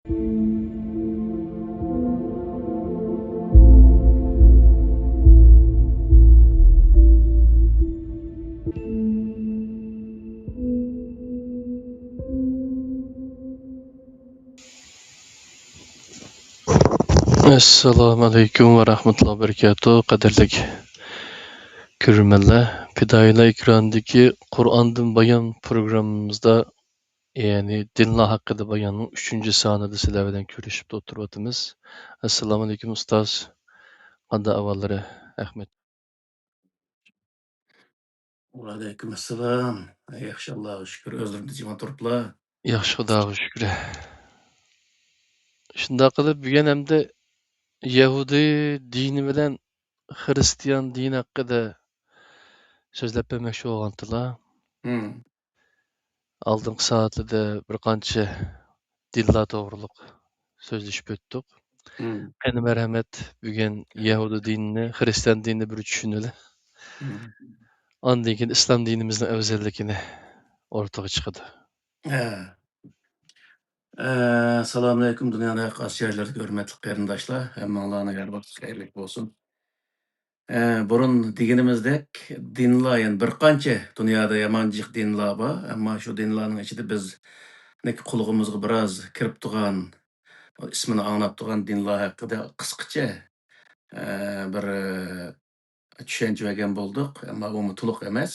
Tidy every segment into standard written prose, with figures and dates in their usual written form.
Assalomu alaykum va rahmatullohi va barakatuh. Qadrlik ko'rurmanlar, Fidoyilar ekranidagi Qur'ondan bayon programmamizda, ya'ni dinlar haqida bayonning 3-sonida sizlar bilan ko'rishib o'tiryapmiz. Assalomu alaykum ustoz. Qanday ahvollari? Rahmat. Aleyküm selam. Yaxşı Allah'a şükür. Özürümde civan turpla. Yaxshi Xudoga shukr. Shunday qilib, bugun hamda Yahudi dini bilan Xristian dini haqida so'zlab bermoqchi bo'lgandilar. Алдыңғы soatlarda bir qancha dinlar to'g'riliq so'zlashib o'tdik. Qani marhamat, bugun Yahudi dinini, Xristian dinini bir tushunili. Ondan keyin islom dinimizning afzalligini o'rtaga chiqadi. Selamun aleyküm dünyada qarşı yerlerde görmetli qarindaşlar. Hemmanlarına garbaqt xeyirlik olsun. Burun deganimizdek dinlar, yani bir qancha dunyoda yamanjiq dinlar bor, ammo shu dinlarning ichida biz qulog'imizga biroz kirib turgan, ismini anglab turgan dinlar haqida qisqacha bir tushuncha bergan bo'ldik, ammo bu to'liq emas.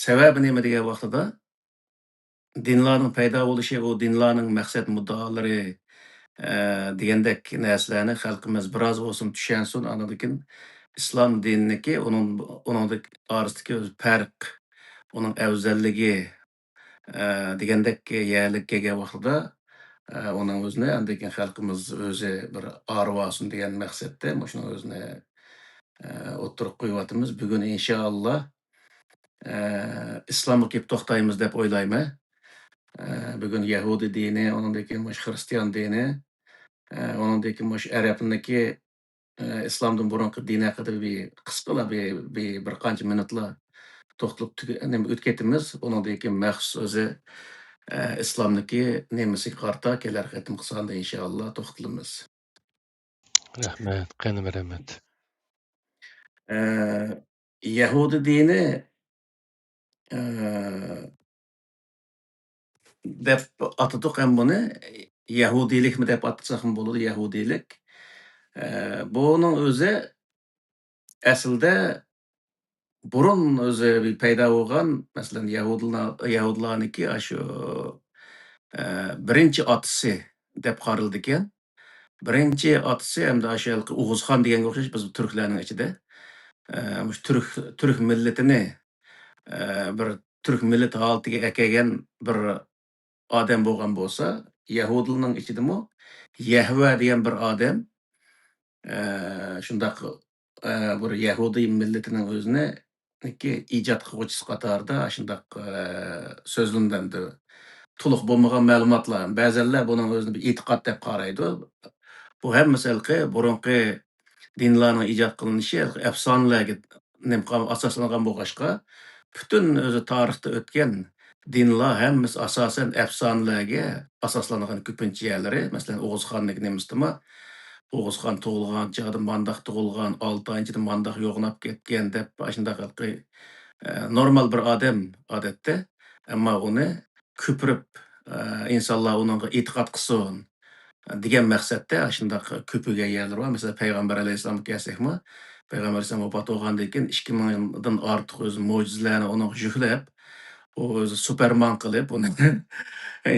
Sababi nima degan vaqtida dinlarning paydo bo'lishi, u dinlarning maqsad muddalari degandek narsalarni xalqimiz biroz bo'lsin tushunsin. Andan keyin islom diniki uning orasidagi farq, uning afzalligi degandek yerlik kelgan vaqtida uning o'zini andan keyin xalqimiz o'zi bir olsin degan maqsadda shuni o'zini o'ttirib qo'yyapmiz. Bugun inshaalloh islomga kelib to'xtaymiz deb o'ylayman. Bugun Yahudi dini, ondan keyin Xristian dini, ondan keyin Arabniki islomdan burungi din haqida qisqalar bir qancha minutlar to'xtalib o'tketimiz. Ondan keyin maxsus o'zi islomniki nemasiga qarta kelar qatim qilsanda inshaalloh to'xtalamiz. Rahmat, qani marhamat. Yahudi dini deb atadik ham buni. Yahudiylikmi deb atasak ham bo'ladi, yahudiylik. Buning o'zi aslida burun o'zi paydo bo'lgan, masalan, Yahudilarniki shu birinchi otasi deb qaraldi ekan. Birinchi otasi hamda shu O'g'izxon deganga o'xshash biz turklarning ichida turk millatini bir turk millat holatiga kelgan bir odam bo'lgan bo'lsa, Yahudilarning ichidami Yahva degan bir odam shundaq bir Yahudiy millatining o'zini ijod qiluvchisi qatorida shundaq so'zlanadi. To'liq bo'lmagan ma'lumotlar, ba'zanlar buning o'zini bir e'tiqod deb qaraydi. Bu hammasi burungi dinlarning ijod qilinishi afsonalarga asoslangan bo'lg'achqa, butun o'zi tarixda o'tgan dinlar hammasi asosan afsonalarga asoslangan ko'pincha yerlari. Masalan, O'g'izxonniki nemisdimi? O'g'izxon tug'ilgan chog'da mandaq tug'ilgan, 6-yilda mandaq yo'qnab ketgan deb shunday normal bir odam odatda, ammo uni ko'pirib insonlar unga e'tiqod qilsin degan maqsadda shunday ko'paygan yerlar bor. Masalan, payg'ambar alayhissalomga kelsakmi, payg'ambar alayhissalom vafot bo'lgandan keyin 2000 dan ortiq o'zi mo'jizalarni uni yuklab, o'zi superman qilib uni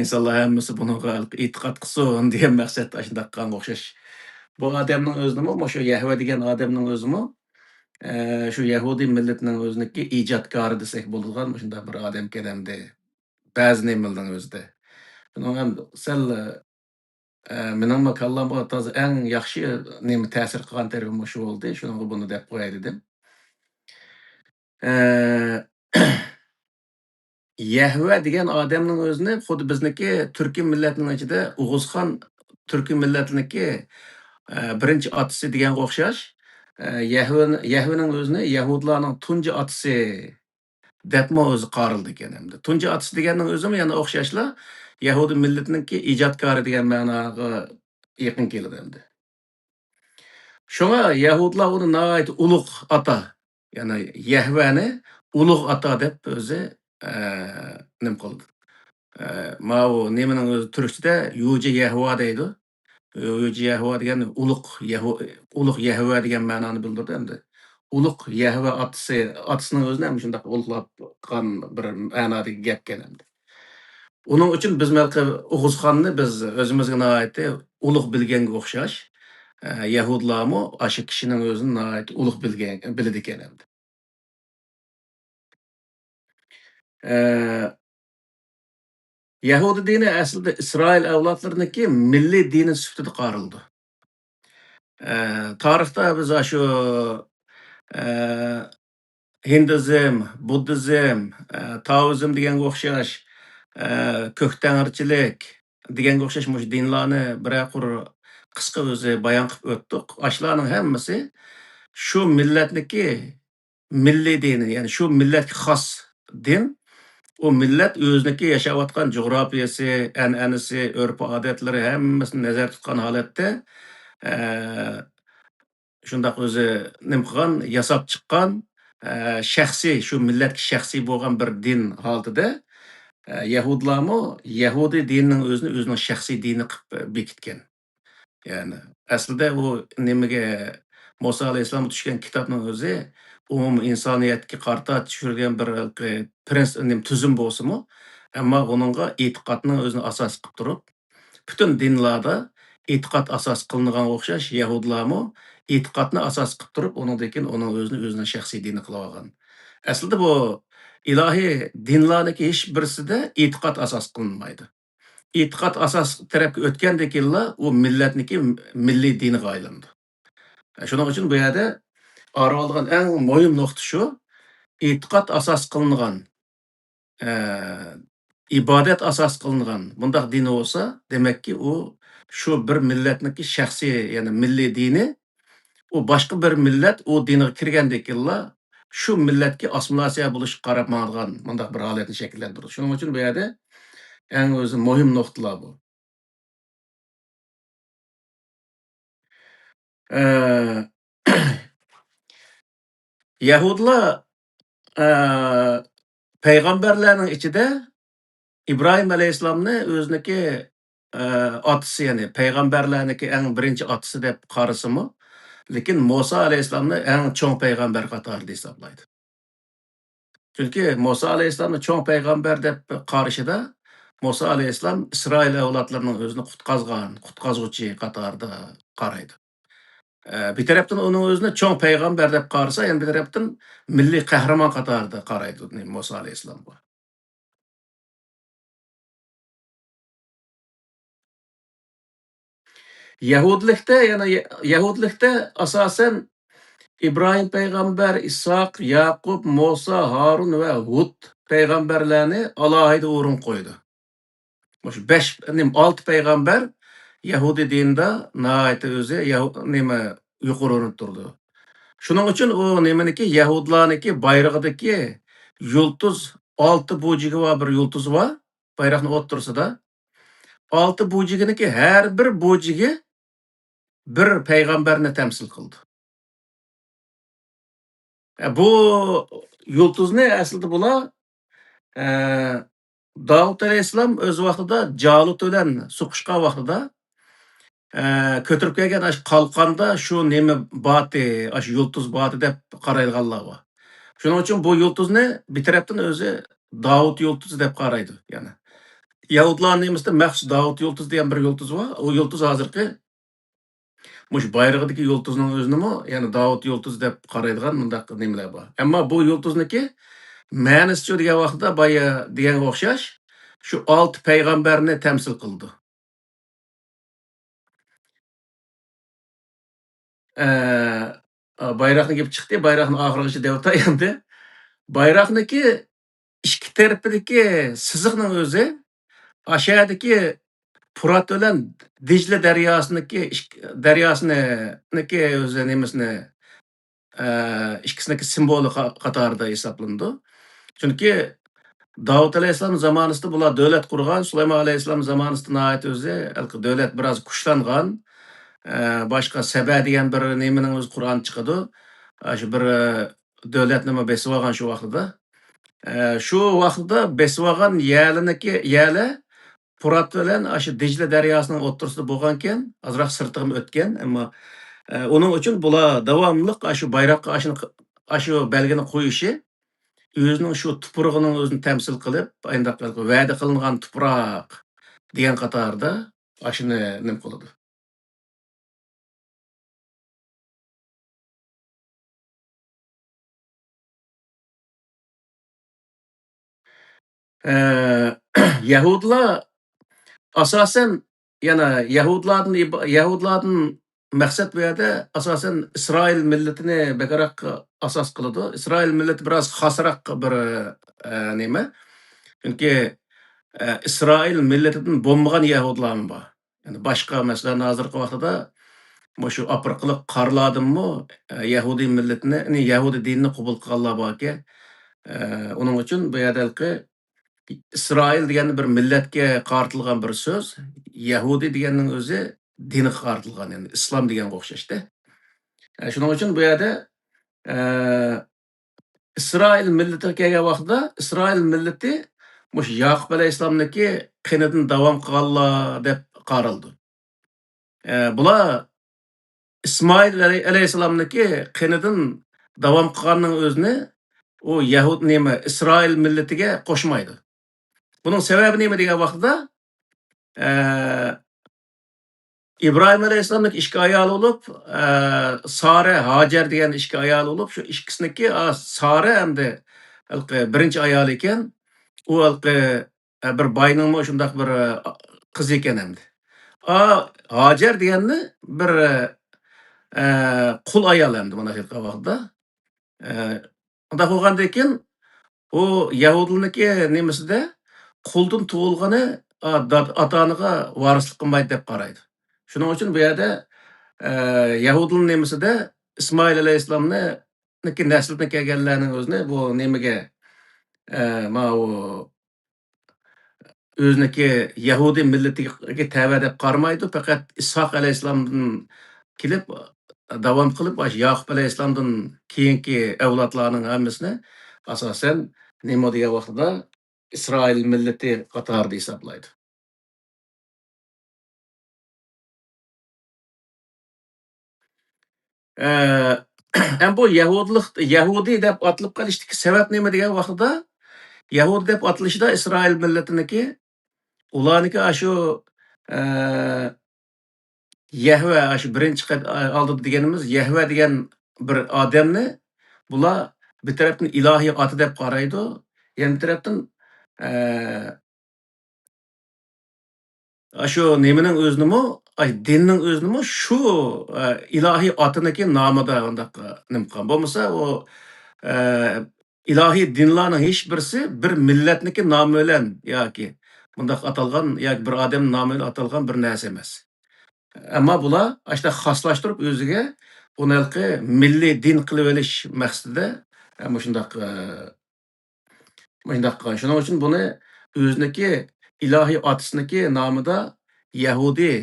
insonlar hammasi bunga e'tiqod qilsin degan maqsadda shunday qilganga o'xshash. Bu odamning o'zini, shu Yahva degan odamning o'zini shu Yahudiy millatining o'ziniki ijodkori desak bo'ladigan shunday bir odam kelamdi. Ba'zi nimalarning o'zida. Buni ham sal mening kallamga toza eng yaxshi nima ta'sir qilgan tarafim shu bo'ldi. Shunga buni deb qo'yay dedim. Yahva degan odamning o'zini xuddi bizniki turkiy millatining ichida O'g'izxon turkiy millatniki birinchi otasi deganga o'xshash, Yahvaning o'zini Yahudlarning tunji otasi debmi o'zi qaraldi ekan. Tunji otasi deganning o'zimi yana o'xshashlar Yahudi milletininki ijodkori degan ma'noga yaqin keladi endi. Shunga Yahudlar uni nihoyat ulug' ata, ya'ni Yahvani ulug' ata deb o'zi nima qildi. Mau nimaning o'zi turkchada Yuji Yahva deydi. Yuji Yahva degan ulug' Yahva degan ma'noni bildirdi endi. Ulug' Yahva otasining o'zini ham shunday ulug'lab qilgan bir ma'nodagi gapkan endi. Uning uchun biz O'g'uzxonni biz o'zimizga nihoyatda ulug' bilganga o'xshash, Yahudlarmi o'sha kishining o'zini nihoyat ulug' biladi ekan endi. Yahudi dini aslida Isroil avlodlariniki milliy dini sifatida qaraldi. Tarixda biz shu Hindizm, Buddizm, Taoizm deganga o'xshash, ko'ktangirchilik deganga o'xshash mush dinlarni bir qisqa o'zi bayon qilib o'tdik. Ashlarning hammasi shu millatniki milliy dini, ya'ni shu millatga xos din. U millat o'ziniki yashayotgan jo'grafiyasi, an'anasi, urf-odatlari hammasini nazarda tutgan holatda shundoq o'zi nima qilgan, yasab chiqqan, shaxsiy, shu millatga shaxsiy bo'lgan bir din holatida Yahudlarmi Yahudiy dinining o'zining shaxsiy dini qilib bekitgan. Ya'ni aslida u nimaga Musa alayhissalom tushgan kitobning o'zi umumiy insoniyatga qarata tushirgan bir tuzum bo'lsa-mu, ammo uningga e'tiqodning o'zini asos qilib turib, butun dinlarda e'tiqod asos qilingan o'xshash Yahudlarmi e'tiqodni asos qilib turib, uning o'zining shaxsiy dini qilib olgan. Aslida bu ilohiy dinlarniki hech birisida e'tiqod asos qilinmaydi. E'tiqod asos tarafga o'tgandan keyinla u millatniki milliy diniga aylandi. Shuning uchun bu yerda olgan eng muhim nuqta shu, e'tiqod asos qilingan, ibodat asos qilingan bundaq din bo'lsa, demakki u shu bir millatniki shaxsiy, ya'ni milliy dini, u boshqa bir millat u dinga kirgandan keyinla shu millatga assimilyatsiya bo'lishga qarab mang'an bundaq bir holatni shakllantirdi. Shuning uchun bu yerda eng o'zi muhim nuqtalar bu. Yahudlar payg'ambarlarning ichida İbrahim alayhissalomni o'ziniki otasi, ya'ni payg'ambarlarniki eng birinchi otasi deb qarasimi, lekin Musa alayhissalomni eng cho'ng payg'ambar qatorida hisoblaydi. Chunki Musa alayhissalomni cho'ng payg'ambar deb qarashida Musa alayhissalom Isroil avlodlarining o'zini qutqazuvchi qatorida qaraydi. Bir tarafdan uning o'zini cho'ng payg'ambar deb qarasa, endi bir tarafdan milliy qahramon qatorida qaraydi Musa alayhissalom. Yahudilikda asosan İbrahim payg'ambar, İshaq, Yaqub, Musa, Harun va Hud payg'ambarlarni alohida o'rin qo'ydi. Shu 6 payg'ambar Yahudi dinida nihoyat o'zi yuqori o'rinda turdi. Shuning uchun u nimaniki Yahudlarniki bayrog'idagi yulduz 6 burjiga va bir yulduz bor, bayroqning o'rtasida. 6 burjiginiki har bir burjiga bir payg'ambarni tamsil qildi. Bu yulduzni aslida bular Davud alayhissalom o'z vaqtida Jalut bilan suqishgan vaqtida ko'tarib kelgan qalqonda shu nima boti, shu yulduz boti deb qaraydiganlar bor. Shuning uchun bu yulduzni bir tarafdan o'zi Davud yulduzi deb qaraydi, ya'ni. Yahudlarning nemisida maxsus Davud yulduzi degan bir yulduz bor. U yulduz hozirgi mush bayrog'idagi yulduzning o'zinimi, ya'ni Davud yulduzi deb qaraydigan bundaq nimalar bor. Ammo bu yulduzniki ma'nisi degan vaqtda boya deganga o'xshash shu 6 payg'ambarni tamsil qildi. Bayroqni kelib chiqdi, bayroqni oxirigacha deb o'tay endi. Bayroqniki ikki tarafidagi siziqning o'zi ashadagi Furat bilan Dijla daryosiniki o'zi nimasini ikkisiniki simboli qatorida hisoblandi. Chunki Davud alayhissalom zamonasida bular davlat qurgan, Sulaymon alayhissalom zamonasida nihoyat o'zi davlat biroz kuchlangan. Boshqa Saba degan bir nimaning o'zi Qur'on chiqadi. Shu bir davlat nima besib olgan shu vaqtida. Shu vaqtda besib olgan yali Furat bilan shu Dijla daryosining o'rtasida bo'lgankan, azroq sirtig'im o'tgan, ammo uning uchun bular davomli shu bayroqqa shu belgini qo'yishi o'zining shu tuprog'ining o'zini tamsil qilib, ayndaq va'da qilingan tuproq degan qatorda shuni nim qiladi. Yahudlar asosan yana Yahudlardan maqsad bu yerda asosan Isroil millatini beqaraq asos qiladi. Isroil millati biroz xosroq bir nima. Chunki Isroil millatidan bo'lmagan Yahudlarmi bor. Yani boshqa masalan hozirgi vaqtda shu aprqilik qarladimmi Yahudi millatini, Yahudi dinini qabul qilganlar borki, uning uchun bu yerdagi İsrail degan bir millatga qartilgan bir so'z, Yahudi deganning o'zi dinga qartilgan, ya'ni islom deganga o'xshashda. Shuning uchun bu yerda Isroil millatiga kelgan vaqtda Isroil millati mush Yaqub alayhissalomniki qinidan davom qilganlar deb qaraldi. Bular İsmoil alayhissalomniki qinidan davom qilganning o'zini u Yahud nima Isroil millatiga qo'shmaydi. Bunun sebebi nima degan vaqtda İbrahim alayhissalomning ikki ayoli bo'lib, Sara, Hajar degan ikki ayoli bo'lib, shu ikkisiniki Sara hamda birinchi ayoli ekan, u bir boyning shundaq bir qizi ekan hamda. Hajar deganni bir qul ayol hamda mana shu vaqtda. Unda bo'lgandan keyin u Yahudlarniki nimasida quldan tug'ilgani ota-onaga varislik qilmaydi deb qaraydi. Shuning uchun bu yerda Yahudlar nimasida İsmoil alayhissalomni naslidan kelganlarning o'zini bu nimaga ma u o'ziniki Yahudi millatiga tava deb qaramaydi, faqat Ishoq alayhissalomdan kelib davom qilib Yaqub alayhissalomdan keyingi avlodlarning hammasini asosan nima degan vaqtda İsroil millati qatorida hisoblaydi. Hem bu Yahudi deb atilib qolishdagi sabab nima degan vaqtda Yahudi deb atilishida Isroil millatiniki ularniki shu Yahva shu birinchi oldida deganimiz Yahva degan bir odamni bular bir tarafdan ilohiy oti deb qaraydi, yana bir tarafdan shu nimaning o'zinimi, dinning o'zinimi shu ilohiy otiniki nomida undaq nim qilgan. Bo'lmasa u ilohiy dinlarning hech birisi bir millatniki nomi bilan yoki bundaq atalgan yoki bir odam nomi bilan atalgan bir narsa emas. Ammo bular ashta xoslashtirib o'ziga bunaqi milliy din qilib olish maqsadida shundaq qilgan. Shuning uchun buni o'ziniki ilohiy otisiniki nomida Yahudi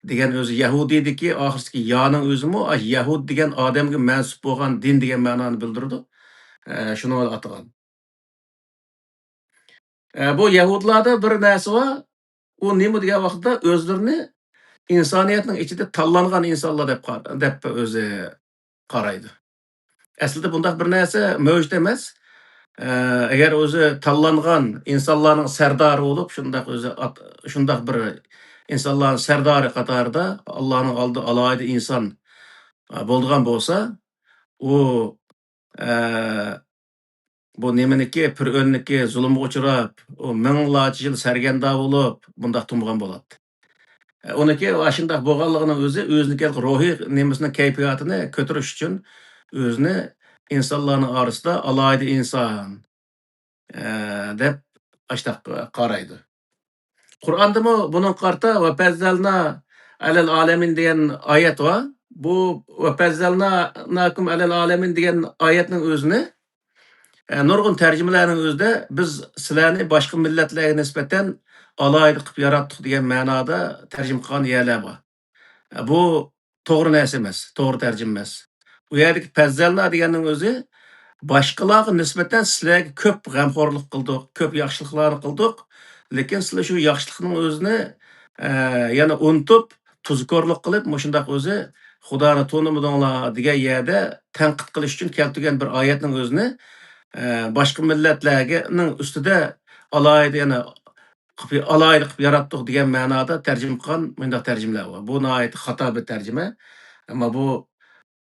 degan o'zi Yahudidagi oxirgi yoning o'zimi Yahud degan odamga mansub bo'lgan din degan ma'noni bildirdi. Shuni atagan. Bu Yahudlarda bir narsa bor. U nima degan vaqtda o'zlarini insoniyatning ichida tanlangan insonlar deb o'zi qaraydi. Aslida bundaq bir narsa mavjud emas. Agar o'zi tanlangan insonlarning sardori bo'lib, shundaq bir insonlarning sardori qatorida Allohning oldida alohida inson bo'lgan bo'lsa, u bu nimaniki Fir'avnniki zulmga uchrab, u minglarcha yil sarganda bo'lib, bundaq tumgan bo'ladi. Uniki shundaq bo'lganligining o'ziniki ruhiy nimasini kayfiyatini ko'tarish uchun o'zini insonlarning orasida alohida inson deb ashtaq qaraydi. Qur'ondami buning qarta va fazzalna alal alamin degan oyat bor. Bu va fazzalnakum alal alamin degan oyatning o'zini nurg'un tarjimalarning o'zida biz sizlarni boshqa millatlarga nisbatan alohida qilib yaratdik degan ma'noda tarjima qilgan yerlar bor. Bu to'g'ri narsa emas, to'g'ri tarjima emas. Bu yerdagi fazzallar deganning o'zi boshqalarga nisbatan sizlarga ko'p g'amxo'rlik qildik, ko'p yaxshiliklarni qildik, lekin sizlar shu yaxshilikning o'zini yana unutib, tuzkorlik qilib, mushundaq o'zi Xudoni tonimadinglar degan yerda tanqid qilish uchun keltirgan bir oyatning o'zini boshqa millatlarning ustida alohida yana alohida qilib yaratdik degan ma'noda tarjima qilgan bunday tarjimalar bor. Bu nihoyatda xato bir tarjima. Ammo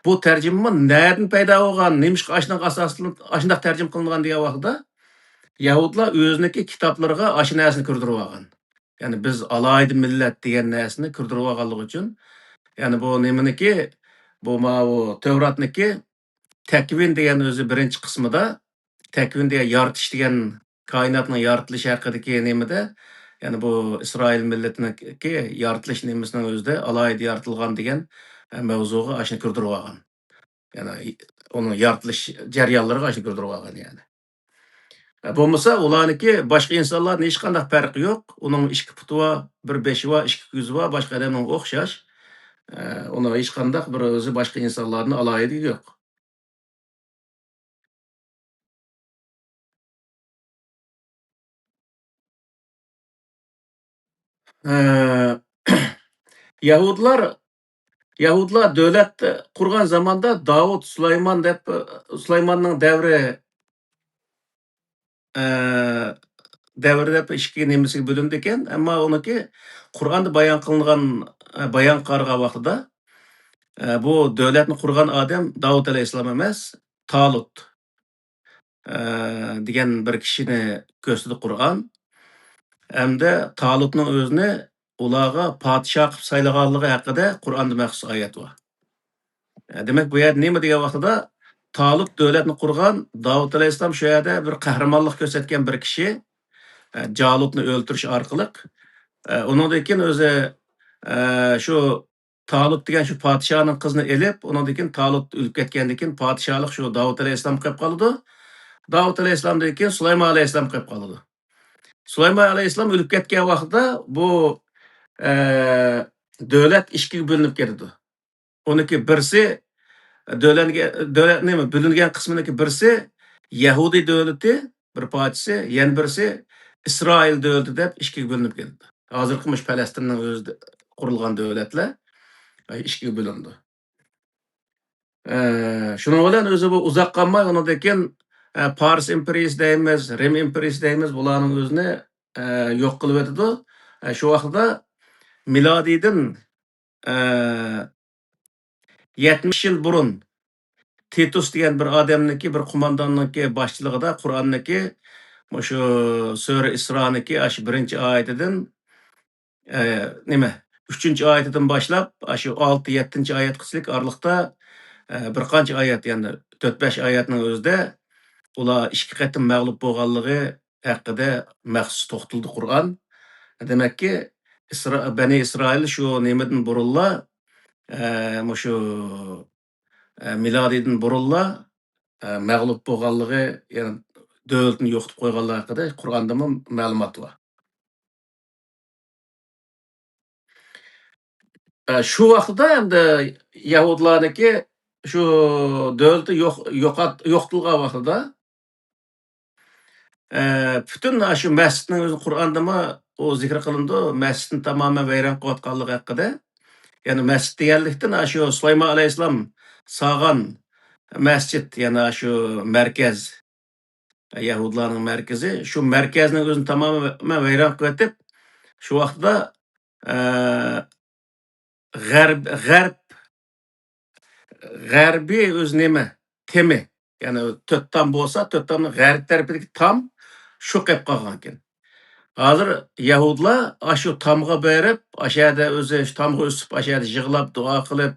bu tarjima nereden paydo bo'lgan, nemishqa ashunaq asosda ashunaq tarjima qilingan degan vaqtda Yahudlar o'ziniki kitoblariga ashu narsani kirdirib olgan. Ya'ni biz alohida millat degan narsani kirdirib olganligi uchun, ya'ni bu nimaniki, bu Tevratniki takvin degan o'zi birinchi qismida takvin degan yaratish degan koinotning yaratilishi haqidagi nimada, ya'ni bu Isroil millatiniki yaratilish nimasining o'zida alohida yaratilgan degan mavzuga ashuni kirdirib olgan. Ya'ni onun yaratılış jarayonlariga ashuni kirdirib olgan yani. Bo'lmasa ularniki boshqa insonlarning hech qanday farqi yo'q. Uning ikki puti bor, bir beshi bor, ikki ko'zi bor, boshqa odamga o'xshash. Uni hech qanday bir o'zi boshqa insonlarning alohidaligi yo'q. Eee, Yahudlar Yahudlar davlat qurgan zamonda Davud, Sulaymon deb Sulaymonning davri eee davrida ikki nemasiga bo'lindi ekan, ammo uniki Qur'onda bayon qilingan bayon qarg'a vaqtida bu davlatni qurgan odam Davud alayhissalom emas, Talut degan bir kishini ko'rsatdi Qur'on. Hamda Talutning o'zini ularga podshoh qilib saylaganligi haqida Qur'onda maxsus oyat bor. Demak, bu yerda nima degan vaqtida Talut davlatni qurgan, Davud alayhissalom shu yerda bir qahramonlik ko'rsatgan bir kishi Jalutni o'ldirish orqali undan keyin o'zi shu Talut degan shu podshohning qizini elib, undan keyin Talut o'lib ketgandan keyin podshohlik shu Davud alayhissalom qilib qoldi. Davud alayhissalomdan keyin Sulaymon alayhissalom qilib qoldi. Sulaymon alayhissalom o'lib ketgan vaqtda bu davlat ikkiga bo'linib ketdi. Uniki birsi davlat nima bo'lingan qisminiki birsi Yahudiy davlati bir parchasi, yana birsi Isroil davlati deb ikkiga bo'linib ketdi. Hozirgi mush Falastinning o'zida qurilgan davlatlar ikkiga bo'lindi. Shuning bilan o'zi bu uzoq qolmay undan keyin Pars imperiyasi deymiz, Rim imperiyasi deymiz, bularning o'zini yo'q qilib o'tdi. Shu vaqtda milodiydan 70 yil burun Titus degan bir odamniki, bir qo'mondonniki boshchiligida Qur'onniki shu Sura Isroniki shu birinchi oyatidan nima 3-oyatidan boshlab shu 6-7 oyatgacha oraliqda bir qancha oyat, ya'ni 4-5 oyatning o'zida ular ikki qatim mag'lub bo'lganligi haqida maxsus to'xtaldi Qur'on. Demakki, Bani Isroil shu nimadan burunlar shu milodiydan burunlar mag'lub bo'lganligi, ya'ni davlatni yo'qotib qo'yganligi haqida Qur'onda ma'lumot bor. Shu vaqtda endi Yahudlarniki shu davlati yo'qotilgan vaqtida butun shu masjidning o'zi Qur'ondami o zikr qilindi, masjidni tamoman vayron qilayotganligi haqida. Ya'ni masjid deganlikdan shu Sulaymon alayhissalom solgan masjid, yana shu markaz, Yahudlarning markazi, shu markazning o'zini tamoman vayron qilib o'tib, shu vaqtda g'arbiy o'zi nima? Temi. Ya'ni 4 tom bo'lsa, 4 tomning g'arb tarafidagi tom shu qilib qolgan ekan. Hozir Yahudlar shu tomga berib, o'sha yerda o'zi shu tomga o'sib, o'sha yerda yig'lab, duo qilib,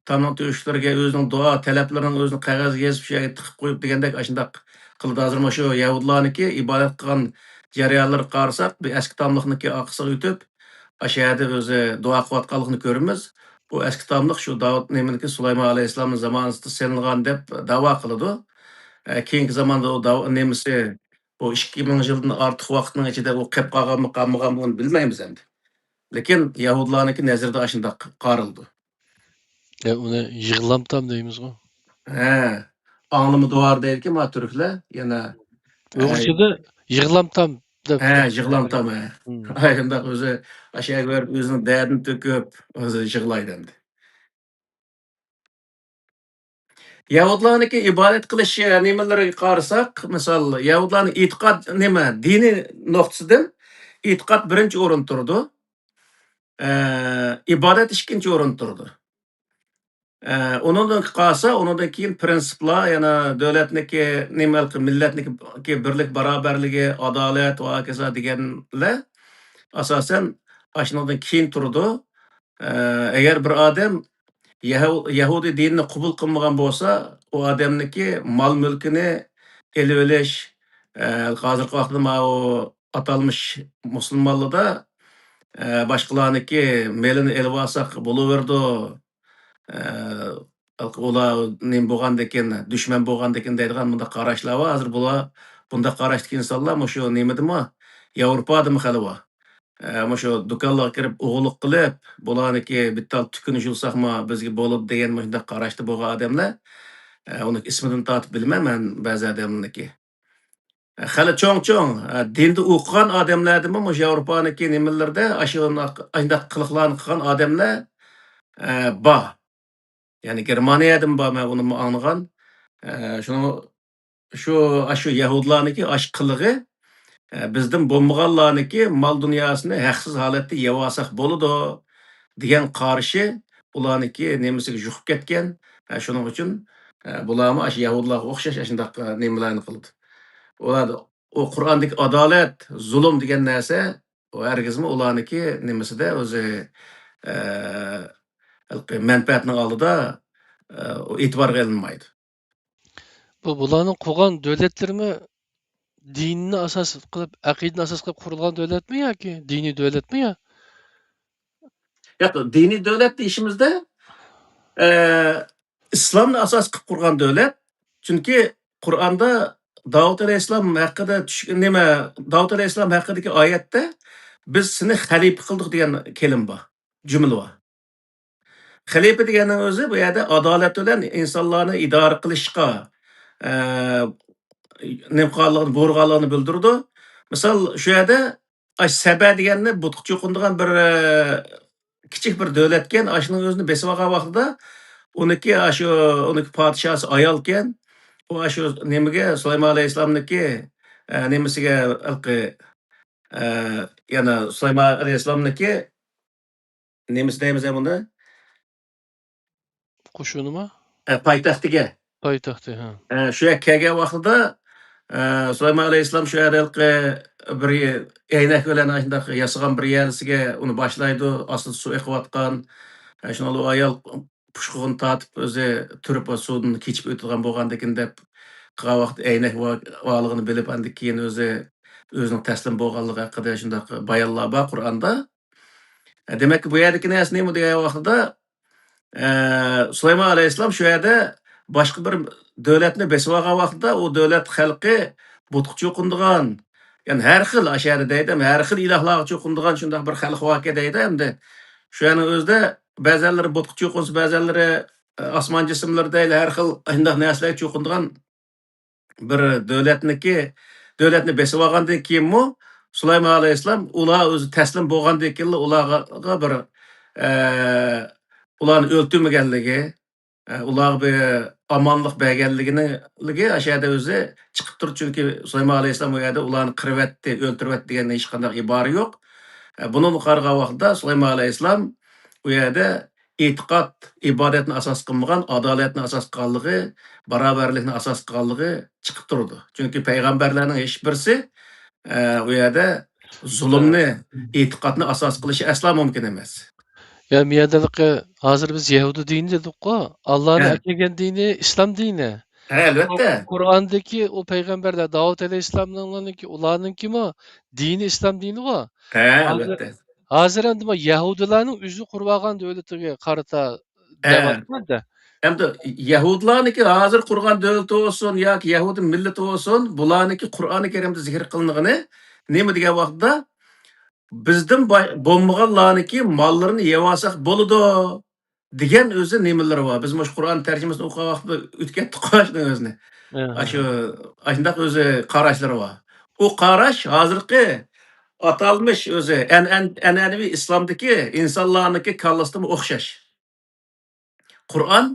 tomning to'shlariga o'zining duo talaplarini o'zini qog'ozga yozib, shu yerga tiqib qo'yib degandek shundoq qildi. Hozir shu Yahudlarniki ibodat qilgan jarayonlarga qarasak, bu eski tomlikniki oqisiga o'tib, o'sha yerda o'zi duo qilayotganligini ko'ramiz. Bu eski tomlik shu Davud nimaniki Sulaymon alayhissalomning zamonasida selingan deb da'vo qiladi. keyingi zamanda o nemisi o 2000 yıldan artıq vaqtның içinde o qep qalganmı, qalmagan bunu bilmeymiz endi. Lekin Yahudilarniki nazarda aşındaq qarıldı. Uni yig'lamtam deymizmi? He. Anlımı doğar derken ma Türkler yana Uyg'urchada yig'lamtam deb he, qilib. jığlamtam he. Hmm. Ayındaq o'zi aşağı görüp özünün derdini töküp o'zi jığlaydı endi. Yahudilarniki ibadet qilish nimalariga qarasak, misol Yahudilarning e'tiqod nima, diniy nuqtasidan e'tiqod birinchi o'rin turdi. Ibodat ikkinchi o'rin turdi. Undan qolsa, undan keyin prinsiplar, yana davlatniki, millatniki birlik, barobarligi, adolat va hokazo deganlar asosan ashundan keyin turdi. Agar bir odam Yahudiy dinini qabul qilmagan bo'lsa, u odamniki mol-mulkini elib olish, hozirgi vaqtda u atalmish musulmonlarda boshqalarniki melini elib olsak bo'laverdi. Ular nima bo'lgandan keyin, dushman bo'lgandan keyin deydigan bunda qarashlar bor. Hozir bular bunda qarashdagi insonlar mushu nimadimi? Yevropadami hali bor. Mushu do'konlarga kirib o'g'irlik qilib, bularniki bitta tukunish yulsaqmi bizga bo'ladi degan shunday qarashda bo'lgan odamlar, uni ismidan tortib bilmayman ba'zi odamlarniki. Hali cho'ng-cho'ng dinda o'qigan odamlardimi mushu Yevropaniki nimalarda ashunday qiliqlarni qilgan odamlar bor. Ya'ni Germaniyadan bor, men uni anglagan. Shuni shu Yahudilarniki qilig'i bizdan bo'lmaganlarniki mol dunyosini haqsiz holatda yeb olsak bo'ladi degan qarashi ularniki nemasiga juqib ketgan. Shuning uchun bularmi shu Yahudilarga o'xshash shunday nimalarni qildi. Ular o Qur'ondagi adolat, zulm degan narsa u hargizmi ularniki nimasida o'zi manfaatning oldida e'tiborga ilinmaydi. Bularning qurgan davlatlarimi dinni asos qilib, aqidani asos qilib qurilgan davlatmi yoki diniy davlatmi yo? Yo'q, diniy davlat deyishimizda islomni asos qilib qurgan davlat. Chunki Qur'onda Davud alayhissalom haqida Davud alayhissalom haqidagi oyatda biz seni xalifa qildik degan kelim bor, jumla bor. Xalifa deganning o'zi bu yerda adolat bilan insonlarni idora qilishga nimqorligini, bo'rg'anligini bildirdi. Misol shu yerda Saba deganni butqa cho'qindigan bir kichik bir davlatgan, shuning o'zini besib olgan vaqtida uniki uniki podshosi ayolkan, u shu nimaga Sulaymon alayhissalomniki nimasiga yana Sulaymon alayhissalomniki nemasi deymiz buni? Qo'shunimi? Poytaxtiga. Poytaxti, ha. Shu yerga kelgan vaqtida Sulaymon alayhissalom shu yerda bir eynak bilan shundoq yasagan bir yerisiga uni boshlaydi, ostida suv oqayotgan. Shuni u ayol pushqug'ini tortib o'zi turib suvdan kechib o'tgan bo'lgandikin deb qilgan vaqt eynak borligini bilib, andan keyin o'zining taslim bo'lganligi haqida shundoq bayonlar bor Qur'onda. Demak, bu yerdagi narsa nima degan vaqtida Sulaymon alayhissalom shu yerda boshqa bir davlatni besib olgan vaqtida u davlat xalqi butqa cho'qindigan, ya'ni har xil ashari deydi, har xil ilohlarga cho'qindigan shundoq bir xalq voqea deydi. Endi shu yerni o'zida ba'zanlari butqa cho'qinsa, ba'zanlari osmon jismlari deydi, har xil shundoq narsalarga cho'qindigan bir davlatni besib olgandan keyinmi Sulaymon alayhissalom ular o'zi taslim bo'lgandan keyin ularga bir ularni o'ltirmaganligi, ularga bir omonlik berganligini o'sha yerda o'zi chiqib turdi. Chunki Sulaymon alayhissalom u yerda ularni qirvatdi, o'ltirvatdi degan hech qanday ibora yo'q. Buni qaragan vaqtda Sulaymon alayhissalom u yerda e'tiqod, ibodatni asos qilmagan, adolatni asos qilganligi, barobarlikni asos qilganligi chiqib turdi. Chunki payg'ambarlarning hech birisi u yerda zulmni, e'tiqodni asos qilishi aslo mumkin emas. Ya miyadaliqi hozir biz Yahudi dini dedik-ku. Allohning kelgan dini islom dini. Albatta. Qur'ondagi o payg'ambarlar Davud alayhissalomninki ularninkimi dini islom dini-ku. Albatta. Hozir endi Yahudilarning o'zi qurib olgan davlatiga qarata deyapman-da. Endi Yahudilarniki hozir qurgan davlati olsun yoki Yahudi millati olsun, bularniki Qur'oni Karimda zikr qilinigini nima degan vaqtda bizdan bo'lmaganlarniki mollarini yeb olsak bo'ladi degan o'zi nimalar bor. Biz mush Qur'on tarjimasini o'qigan vaqtda o'tkatdik qo'shni o'zini. Shu Aha. ashundaq o'zi qarashlari bor. U qarash hozirgi atalmış o'zi an'anaviy islomdagi insonlarniki kallasida o'xshash. Qur'on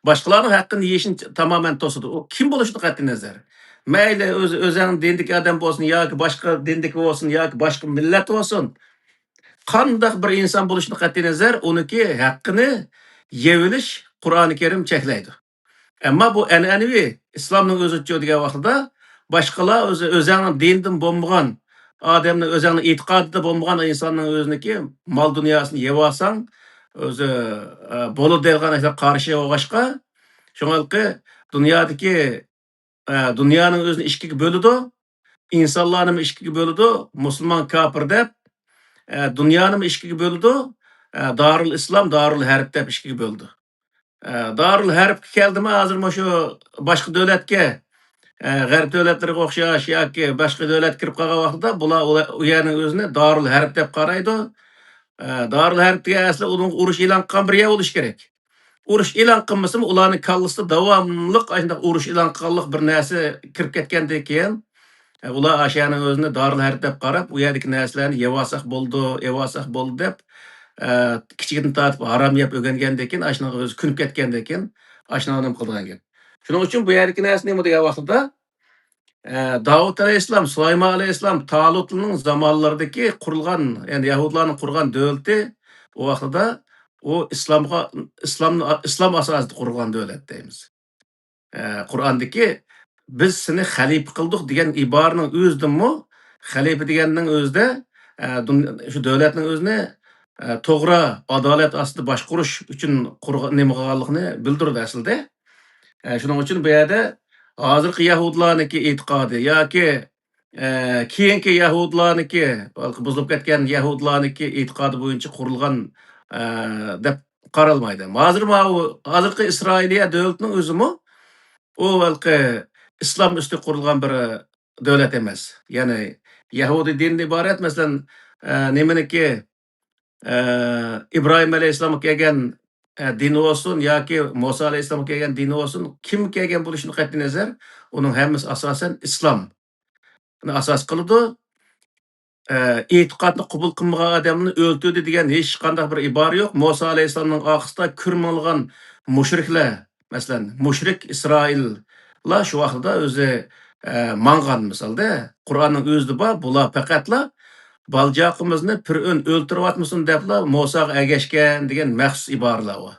boshqalarning haqqini yeyishni tamoman to'sadi. U kim bo'lishidan qat'iy nazar. Mayli o'zining dindagi odam bo'lsin yoki boshqa dindagi bo'lsin yoki boshqa millat bo'lsin, qandaq bir inson bo'lishidan qat'iy nazar, uniki haqqini yeyilish Qur'oni Karim cheklaydi. Ammo bu an'anaviy islomning o'zicha degan vaqtida boshqalar o'zining dindan bo'lmagan odamning o'zining e'tiqodida bo'lmagan insonning o'ziniki mol dunyosini yeb olsang, o'zi bo'ladi degan qarshi o'g'ashqa, shungalki dunyodagi dunyoning o'zini ikkiga bo'ladi, insonlarni ikkiga bo'ladi, musulmon kofir deb, dunyoni ikkiga bo'ladi, Darul Islom, Darul Harb deb ikkiga bo'ldi. Darul Harbga keldimi hozir shu boshqa davlatga, g'arb davlatlariga o'xshash yoki boshqa davlatga kirib qolgan vaqtida bular u yerning o'zini Darul Harb deb qaraydi. Darul Harb degan asli uning urush e'lon qilgan bir yer bo'lishi kerak. Urush e'lon qilmasa ularning kallasida davomli shunday urush e'lon qilganlik bir narsa kirib ketgandan keyin ular ashaning o'zini Darul Harb deb qarab, u yerdagi narsalarni yeb olsak bo'ldi, yeb olsak bo'ldi deb kichigidan tortib harom yeb o'rgangandan keyin ashnaqa o'zi kunib ketgandan keyin ashnaqa nima qilgan gap. Shuning uchun bu yerdagi narsa nima degan vaqtida Davud alayhissalom, Sulaymon alayhissalom Talutning zamonlaridagi qurilgan, ya'ni Yahudlarning qurgan davlati u vaqtida u islom asosida qurilgan davlat deymiz. Qur'ondagi biz seni xalifa qildik degan iboraning o'zidanmi xalifa deganning o'zida shu davlatning o'zini to'g'ri adolat ostida boshqarish uchun nima qilganligini bildirdi aslida. Shuning uchun bu yerda hozirgi Yahudilarniki e'tiqodi yoki keyingi Yahudilarniki buzilib ketgan Yahudilarniki e'tiqodi bo'yicha qurilgan deb qaralmaydi. Hozirgi Isroiliya davlatining o'zimi u islom ustiga qurilgan bir davlat emas. Ya'ni Yahudi dinidan iborat, masalan, nimaniki İbrahim alayhissalomga kelgan dini olsun yoki Musa alayhissalomga kelgan dini olsun, kim kelgan bo'lishidan qat'iy nazar, uning hammasi asosan islomni asos qiladi. E'tiqodni qabul qilmagan odamni o'ltirdi degan hech qanday bir ibora yo'q. Musa alayhissalomning orqasida kirmagan mushriklar, masalan, mushrik Isroillar shu vaqtda o'zi mangan misolda Qur'onning o'zida bor, bular faqatla baljoqimizni pir'un o'ltiryapmisin debla Musoga agashgan degan maxsus iboralar bor.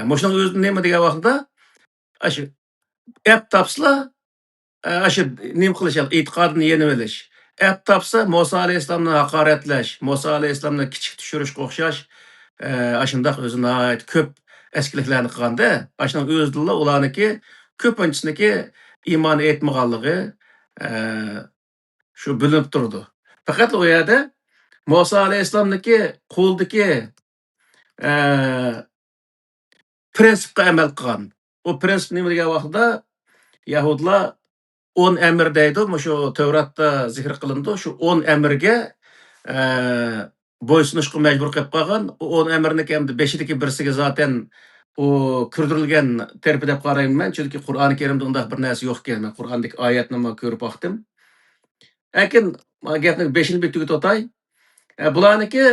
Mushuning o'zida nima degan vaqtda shu ep topslar, shu nima qilish, e'tiqodini yenib olish. Ep topsa Muso alayhissalomni haqoratlash, Muso alayhissalomni kichik tushirishga o'xshash, shundoq o'zini ko'p eskiliklarni qilganda, shuning o'zida ularniki ko'pinchasiniki iymon etmaganligi shu bilinib turdi. Faqat u yerda Musa alayhissalomniki qo'ldagi prinsipga amal qilgan. U prinsip nima degan vaqtda Yahudlar 10 amr deydi, shu Tavratda zikr qilindi. Shu 10 amrga bo'ysunishga majbur qilib qolgan. U 10 amrniki endi 5dagi birsiga zaten u kirdirilgan terpi deb qarayman, chunki Qur'oni Karimda undaq bir narsa yo'q ekan. Men Qur'ondagi oyatni ko'rib baxtim. Lekin gapning 5-ni bitib o'tay. Bularniki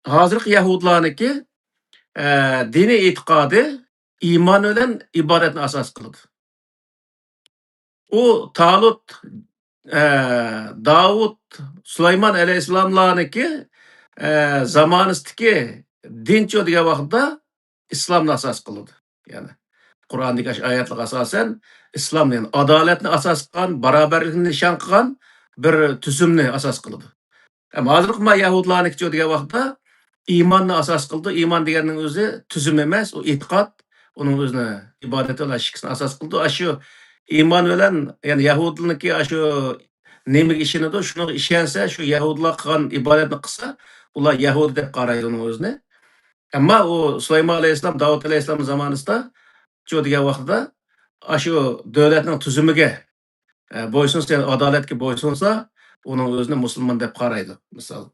hozirgi Yahudilarniki diniy e'tiqodi iymon bilan ibodatni asos qiladi. U Talut, Davud, Sulaymon alayhissalomlarniki zamonisidagi dincho degan vaqtda islomni asos qiladi. Ya'ni Qur'ondagi oyatlarga asosan islomni, adolatni asos qilgan, barobarlikni nishon qilgan bir tuzumni asos qiladi. Hozirgi Yahudilarniki degan vaqtda iymonni asos qildi. Iymon deganning o'zi tuzum emas, u e'tiqod, uning o'zini ibodati va shikisini asos qildi. Shu iymon bilan, ya'ni Yahudlarniki shu nima ishonadi, shunga ishonsa, shu Yahudilar qilgan ibodatni qilsa, ular Yahudi deb qaraydi uning o'zini. Ammo u Sulaymon alayhissalom, Davud alayhissalom zamonasida Şu degan vaqtida shu davlatning tuzumiga bo'ysunsa, adolatga bo'ysunsa, uning o'zini musulmon deb qaraydi, misol.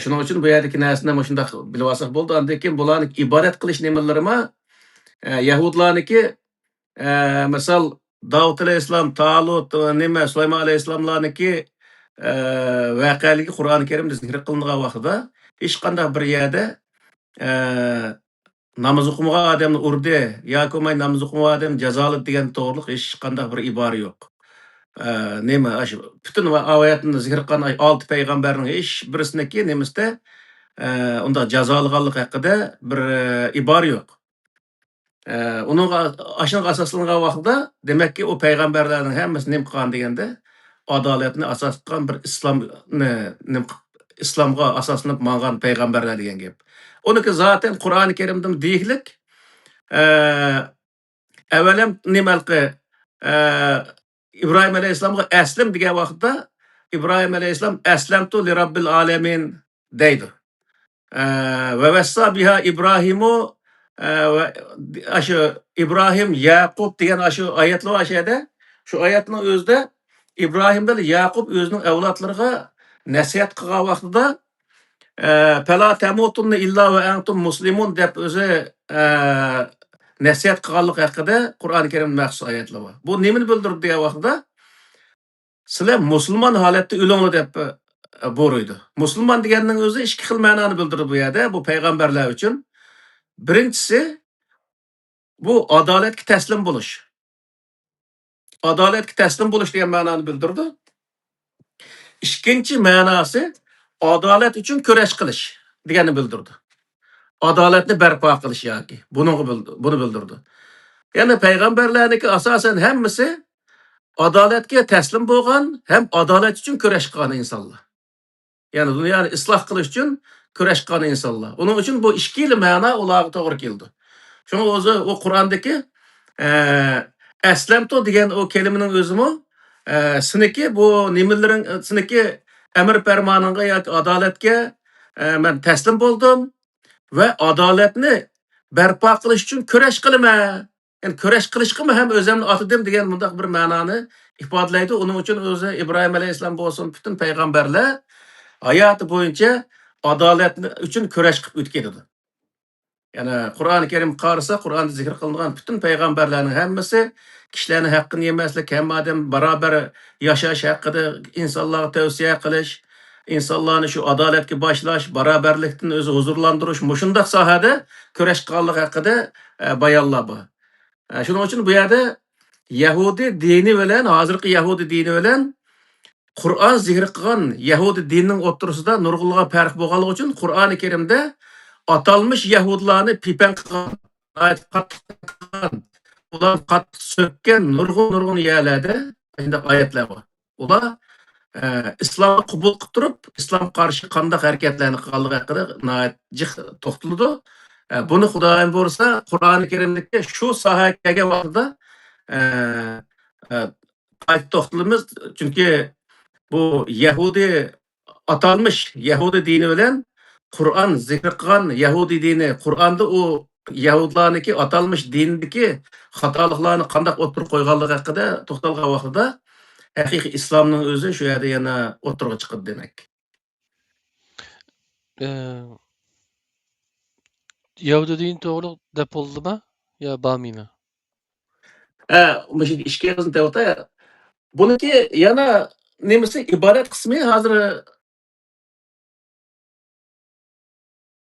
Shuning uchun bu yerdagi narsani mana shundoq bilib olsak bo'ldi. Undan keyin bularni ibodat qilish nimalarimi? Yahudlarniki misol Davud alayhissalom, Talut, nima Sulaymon alayhissalomlarniki voqealigi Qur'oni Karimda zikr qilingan vaqtida hech qanday bir yerda namoz o'qimagan odamni urdi yoki bo'lmay namoz o'qimagan odam jazoladi degan to'g'riliq hech qanday bir ibora yo'q. Nima shu butun oyatni zikr qilgan 6 payg'ambarning hech birisiniki nemisda unda jazolaganlik haqida bir ibora yo'q. Uningga ashunga asoslangan vaqtida demakki u payg'ambarlarning hammasi nim qilgan deganda adolatni asos qilgan bir islomga asoslanib mangan payg'ambarlar degan gap. Uniki zaten Qur'oni Karimda deyiklik avvalam nimalqi İbrahim alayhissalomga aslim degan vaqtda İbrahim alayhissalom aslamtu li robbil alamin deydi. Va vassa biha İbrahimu shu İbrahim Yaqub degan shu oyatlar ashada shu oyatning o'zida İbrahim bilan Yaqub o'zining avlodlariga nasihat qilgan vaqtida fala tamutunna illa va antum muslimun deb o'zi nasihat qilganlik haqida Qur'oni Karimda maxsus oyatlar bor. Bu nimani bildirdi degan vaqtida sizlar musulmon holatda o'linglar deb buyurdi. Musulmon deganning o'zi ikki xil ma'noni bildirdi bu yerda, bu payg'ambarlar uchun. Birinchisi bu adolatga taslim bo'lish. Adolatga taslim bo'lish degan ma'noni bildirdi. Ikkinchi ma'nosi adolat uchun kurash qilish deganini bildirdi. Adolatni barpo qilish yoki buni bildirdi. Ya'ni payg'ambarlarniki asosan hammasi adolatga taslim bo'lgan, ham adolat uchun kurash qilgan insonlar. Ya'ni dunyoni isloh qilish uchun kurash qilgan insonlar. Uning uchun bu ikki xil ma'no ularga to'g'ri keldi. Shunga o'zi o Qur'ondagi aslamtu degan o kelimaning o'zimi siniki bu nimalarning siniki amr farmoningga yoki adolatga men taslim bo'ldim va adolatni barpo qilish uchun kurash qilaman. Yani kurash qilishga ham o'zimni otadim degan bunday bir ma'noni ifodalaydi. Uning uchun o'zi İbrahim alayhissalom bo'lsin, butun payg'ambarlar hayoti bo'yicha adolatni uchun kurash qilib o'tgan. Yani Qur'oni Karim qarasa, Qur'onda zikr qilingan butun payg'ambarlarning hammasi kishilarning haqqini yemaslik, hamma odam barobar yashash haqida insonlarga tavsiya qilish, insonlarni shu adolatga boshlash, barobarlikdan o'zi huzurlantirish, mushundaq sohada kurash qilganlik haqida bayonlar bor. Shuning uchun bu yerda Yahudi dini bilan, hozirgi Yahudi dini bilan Qur'on zikr qilgan Yahudi dinining o'rtasida nurg'ulg'a farq bo'lganligi uchun Qur'oni Karimda atalmış Yahudlarni pipan qilgan, ular qattiq so'kkan nurg'un yerlarda shunday oyatlar bor. Ular islomni qabul qilib turib, islom qarshi qanday harakatlarni qilganligi haqida jiq to'xtaldi. Buni Xudoyim bo'lsa, Qur'oni Karimdagi shu sohaga kelgan vaqtida to'xtalamiz, chunki bu Yahudi atalmış Yahudi dini bilan Qur'on zikr qilgan Yahudi dini, Qur'onda o Yahudlarniki atalmış dindagi xatoliklarni qanday o'tirib qo'yganligi haqida to'xtalgan vaqtida haqiqiy islomning o'zi shu yerda yana o'tirib chiqadi demak. Yahudi dini to'g'ri deb bo'ldimi yo bormaymi? Mush ishga yozib ta'ta. Buniki yana nemasi ibodat qismi hozir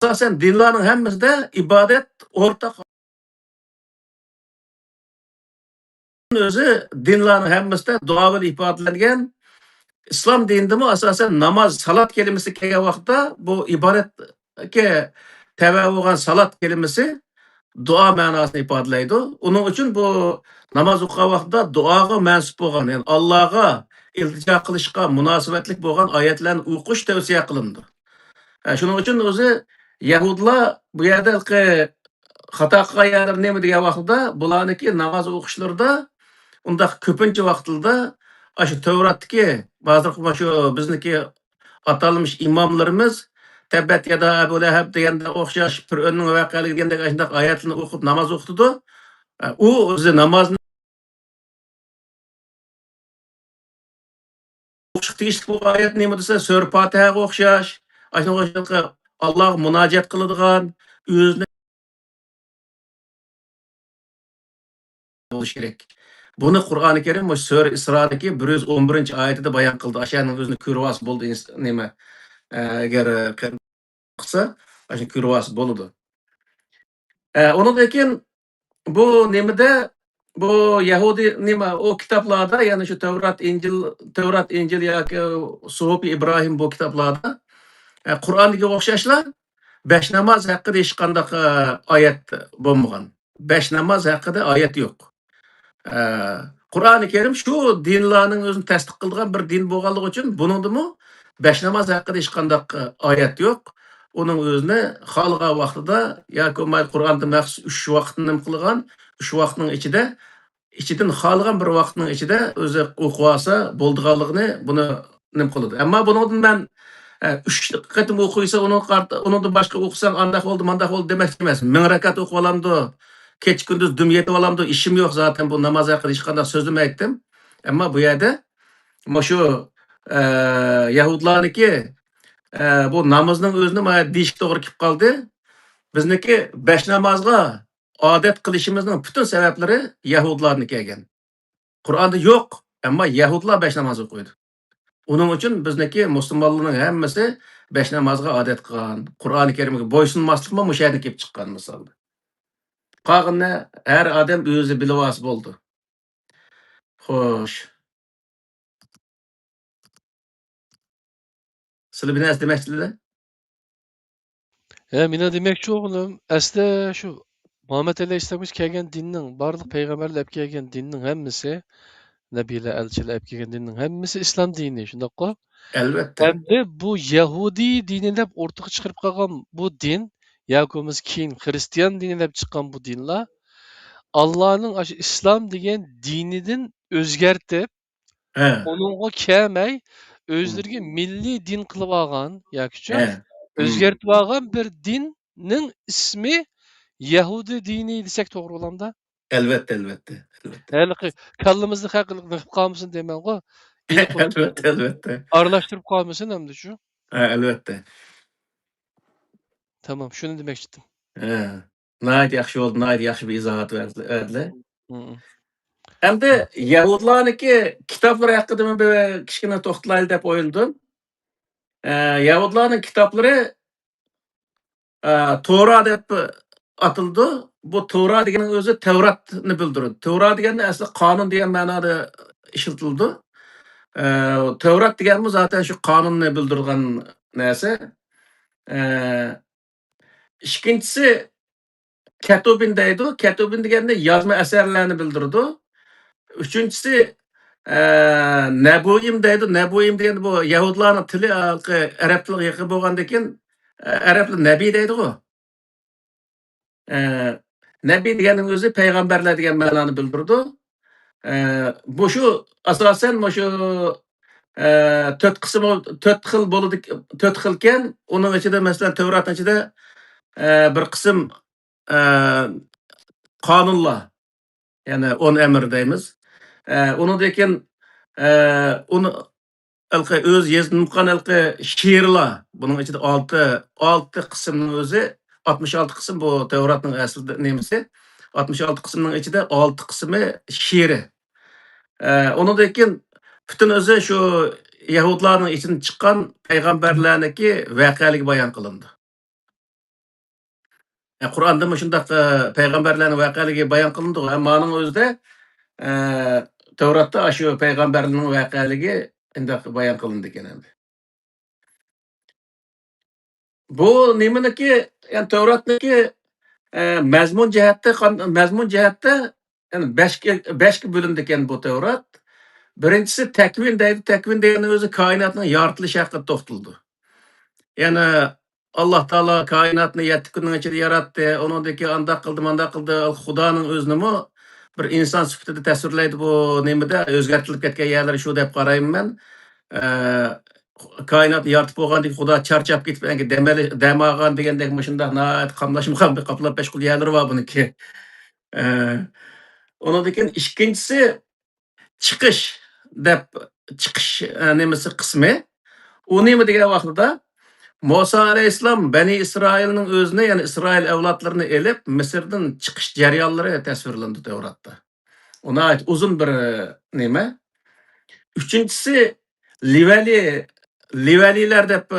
asosan dinlarning hammasida ibodat o'rtaq o'zi dinlarning hammasida duo bilan ifodalangan. Islom dinidami asosan namoz, salat kelimasi kelgan vaqtda bu ibodatga tava bo'lgan salat kelimasi duo ma'nosini ifodalaydi. Uning uchun bu namoz o'qigan vaqtda duoga mansub bo'lgan, ya'ni Allohga iltijo qilishga munosabatlik bo'lgan oyatlarni o'qish tavsiya qilindi. Shuning uchun o'zi Yahudlar bu yerda xato qilgan yerlar nima degan vaqtda bularniki namoz o'qishlarida unda ko'pincha vaqtlarda shu Tavratdagi hozir shu bizniki atalmış imomlarimiz tabbat yada Abu Lahab deganda o'xshash Fir'avnning voqealigi degandek shunday oyatlarni o'qib namoz o'qitdi. U o'zi namozni o'qishga tegishli bo'lgan oyat nima desa, Sura Fotihaga o'xshash, shunga Allohga munojat qiladigan, o'zini bo'lishi kerak. Buni Qur'oni Karim Sura Isrodagi 111-oyatida bayon qildi. O'shaning o'zini ko'rib bo'ldi nima agar qilsa, o'sha ko'rib bo'ladi. Undan keyin bu nimada bu Yahudi nima o kitoblarda, ya'ni shu Tavrat, Injil yoki Suhufi Ibrohim bu kitoblarda Qur'onga o'xshashlar 5 namoz haqida hech qanday oyat bo'lmagan. 5 namoz haqida oyat yo'q. Qur'oni Karim shu dinlarning o'zini tasdiq qilgan bir din bo'lganligi uchun buningdimi 5 namoz haqida hech qanday oyat yo'q. Uning o'zini xohlagan vaqtida yoki Qur'onda maxsus 3 vaqtni nim qilgan, 3 vaqtning ichidan xohlagan bir vaqtning ichida o'zi o'qib olsa bo'ldiganligini buni nim qiladi. Ammo buningdan men 3 qatim o'qiysa, uningdan boshqa o'qisang andaq bo'ldi, mandaq bo'ldi demoqchi emas. 1000 rakat o'qib olamdi. Keç gündüz düm yetib olamdi, işim yo'q zaten bu namoz haqida hech qanday so'zim aytdim. Ammo bu yerda shu Yahudlarniki bu namozning o'zini mana deyishga to'g'ri kelib qoldi. Bizniki 5 namozga odat qilishimizning butun sabablari Yahudlarniki ekan. Qur'onda yo'q, ammo Yahudlar 5 namoz o'qiydi. Uning uchun bizniki musulmonlarning hammasi 5 namozga odat qilgan. Qur'oni Karimga bo'ysunmaslikmi mushu yerdan kelib chiqqan misolda. Qolganini har odam o'zi bilib olsa bo'ldi. Xo'sh. Sizlar bir narsa demoqchilar? Meni demoqchi o'g'lim, asli shu Muhammad alayhissalom kelgan dinning, barliq payg'ambarlar olib kelgan dinning hammasi, nabiylar, elchilar olib kelgan dinning hammasi islom dini, shundaqmi? Albatta. Endi bu Yahudiy dini deb o'rtaga chiqarib qolgan bu din, yoki keyin Xristian dini deb chiqqan bu dinlar Allohning shu islom degan dinidan o'zgartib, He. onunğa kelmey özleriga milliy din qilib olgan yoki He. o'zgartib olgan bir dinning ismi Yahudi dini desak to'g'ri bo'lamda? Albatta. Hali kallamizda haqliq qilib qolmasin deymangu. Albatta. Aralashtirib qolmasin endi shu. Albatta. Tamam, shuni demoqchi edim. Nihoyat yaxshi bo'ldi, nihoyat yaxshi bir izohat berdilar. Hı. Endi Yahudlarniki kitoblari haqida men bir kichkina to'xtalaylik deb o'yladim. Yahudlarning kitoblari Tora deb atildi. Bu Tora deganing o'zi Tavratni bildiradi. Tora degani asli qonun degan ma'noda ishlatildi. Tavrat deganimiz zaten shu qonunni bildirgan narsa. Ikkinchisi Ketubin deydi. Ketubin deganda yozma asarlarni bildiradi. Uchinchisi Nebuim deydi. Nebuim deganda bu Yahudlarning tili arab tiliga yaqin bo'lgandan keyin arablar nabiy deydi-ku. Nabiy deganing o'zi payg'ambarlar degan ma'noni bildirdi. Bu shu asosan shu 4 qism 4 xil bo'ladi, 4 xilkan, uning ichida masalan Tavratning ichida bir qism qonunlar, ya'ni 10 amr deymiz. Undan keyin uni o'z yezilgan she'rlar, buning ichida 6 qismning o'zi 66 qism bu Tavratning aslida nemisi. 66 qismning ichida 6 qismi she'ri. Undan keyin butun o'zi shu Yahudlarning ichidan chiqqan payg'ambarlarniki voqealigi bayon qilindi. Qur'onda shundaq payg'ambarlarning voqealigi bayon qilindi, ammo uning o'zida Tavratda shu payg'ambarlarning voqealigi undaq bayon qilindi ekan endi. Bu nimaniki, ya'ni Tavratniki mazmun jihatda ya'ni 5 ga bo'lindi ekan bu Tavrat. Birinchisi takvin deydi. Takvin degani o'zi koinotning yaratilishi haqida to'xtaldi. Ya'ni Alloh taolo koinotni 7 kunning ichida yaratdi. Undan keyin undaq qildi, mandaq qildi. Xudoning o'zinimi bir inson sifatida tasvirlaydi bu nimada o'zgartirilib ketgan yerlari shu deb qarayman. Koinotni yaratib bo'lgandan keyin Xudo charchab ketib, dam olgan degandek shundaq qamlashmagan bir qaplab 5 qil yerlari bor buniki. Ondan keyin ikkinchisi chiqish deb chiqish nimasi qismi. U nima degan vaqtida Musa alayhissalom Bani Isroilning o'zini, ya'ni Isroil avlodlarini elib, Misrdan chiqish jarayonlari tasvirlandi Tevratda. Ona ait uzun bir nima. Uchinchisi Livalilar deb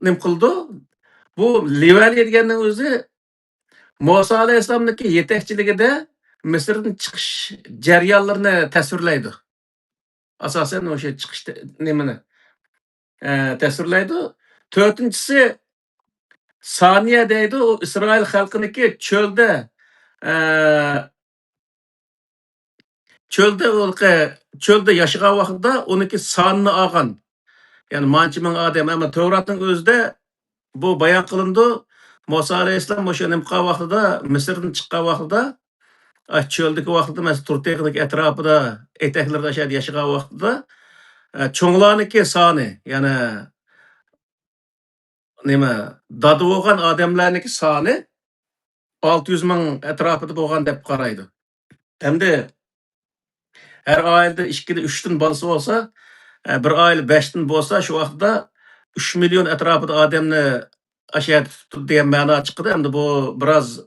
nim qildi. Bu Livali deganning o'zi Musa alayhissalomniki yetakchiligida Misrdan chiqish jarayonlarini tasvirlaydi. Asosan o'sha chiqish nimani tasvirlaydi. To'rtinchisi Saniya deydi. O İsrail xalqiniki çölde yaşagan vaqtida uniki sonini olgan. Ya'ni manchi ming odam, ammo Tevratning o'zida bu bayon qilindi. Musa alayhissalom o'sha nim qilgan vaqtida, Misrdan chiqqan vaqtida, çöldeki vaqtida, mas Turkiyadagi atrofida, etaklarda yashagan vaqtida cho'nglarniki soni, ya'ni nima, dada bo'lgan odamlarniki soni 600 ming atrofida bo'lgan deb qaraydi. Endi her oilada 2'de 3'ten balası olsa, bir aile 5'ten bolsa, şu vaqtda 3 milyon atrofida odamni aşağı tutdi degan ma'no chiqdi. Endi bu biroz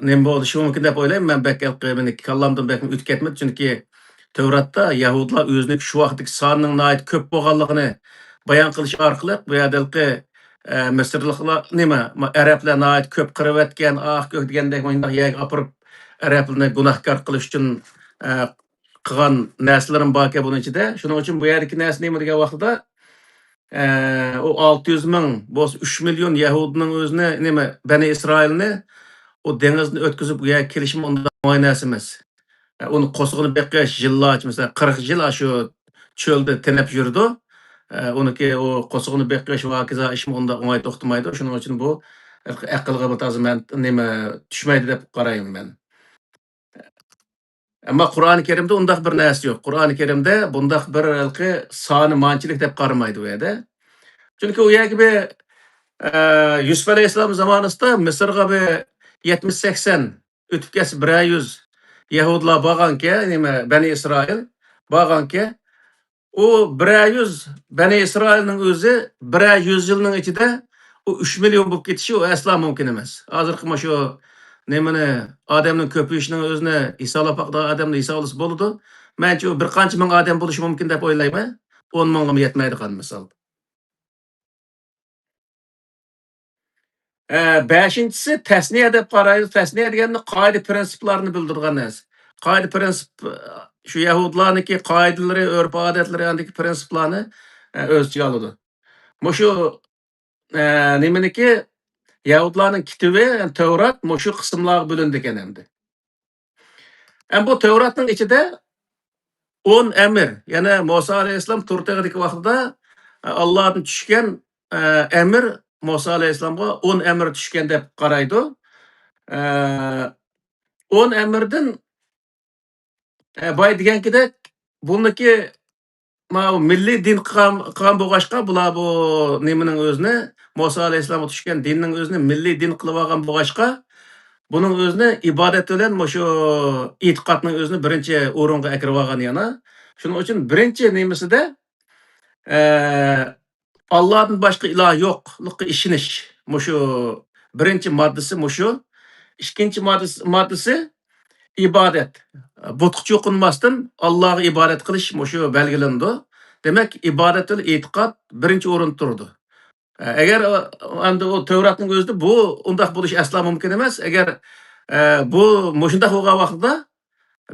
nima bo'lishi mumkin deb o'ylayman. Men bek meni kallamdan bek o'tib ketmadi, chunki Tevratda Yahudlar o'zining shu vaqtdagi sonining nihoyat ko'p bo'lganligini bayon qilish orqali bu yerda Misrliklar nima, arablar nihoyat ko'p qirib o'tgan, ko'k degandek mundaq yerga opirib arablarni gunohkor qilish uchun qilgan narslarim bor ekan buning ichida. Shuning uchun bu yerdagi narsa nima degan vaqtida o 600 ming, bu 3 milyon Yahudining o'zini nima, Bani Isroilni o dengizni o'tkazib bu yerga kelishim undan mo'y narsa emas. Uni qo'sig'ini beqish yillarcha, mesela 40 yil shu cho'lda tinib yurdi. Uniki o qo'sig'ini beqish va hokazo ishim unda o'ng'ay to'xtamaydi. Shuning uchun bu aqlga men nima tushmaydi deb qarayman men. Ama Qur'oni Karimda undaq bir narsa yo'q. Qur'oni Karimda bundaq bir soni manchilik deb qaramaydi u yerda. Chunki u yerga bir Yusuf alayhissalom zamonasida Misrga bir 70-80 o'tib ketsa 100 Yahudlar borganki, nima Bani Isroil borganki, u 100 Bani Isroilning o'zi 100 yilning ichida u 3 million bo'lib ketishi u aslo mumkin emas. Hozirgi shu nimani odamning ko'payishining o'zini hisoblab baqda odamni hisoblasa bo'ladi. Mencha u bir qancha ming odam bo'lishi mumkin deb o'ylayman. 10 mingga yetmaydigan misol. Beshinchisi tasniya deb qaraymiz. Tasniya degani qoida prinsiplarni bildirgan narsa. Qoida prinsip shu Yahudlarniki qoidalari, urf-odatlari andagi prinsiplarni o'z ichiga oladi. Mushu nimaniki Yahudlarning kitobi, Tevrat mushu qismlarga bo'lindi ekan endi. Bu Tevratning ichida 10 emir, ya'ni Musa alayhissalom Turkiyadagi vaqtida Allohdan tushgan emir Musa alayhissalomga 10 emir tushgan deb qaraydi. 10 emirdan boy degankidek buniki milliy din qilgan bo'lg'achqa, bular bu nimaning o'zini, Musa alayhissalomga tushgan dinning o'zini milliy din qilib olgan bo'lg'achqa, buning o'zini ibodat bilan shu e'tiqodning o'zini birinchi o'ringa akirib olgan yana. Shuning uchun birinchi nimasida Allohdan boshqa iloh yo'qligiga ishonish. Shu birinchi moddasi shu. Ikkinchi moddasi ibodat. Butqa cho'qinmasdan Allohga ibodat qilish shu belgilandi. Demak, ibodat va e'tiqod birinchi o'rinda turdi. Agar endi o Tevratning o'zida bu undaq bo'lish aslo mumkin emas. Agar bu shundaq bo'lgan vaqtda,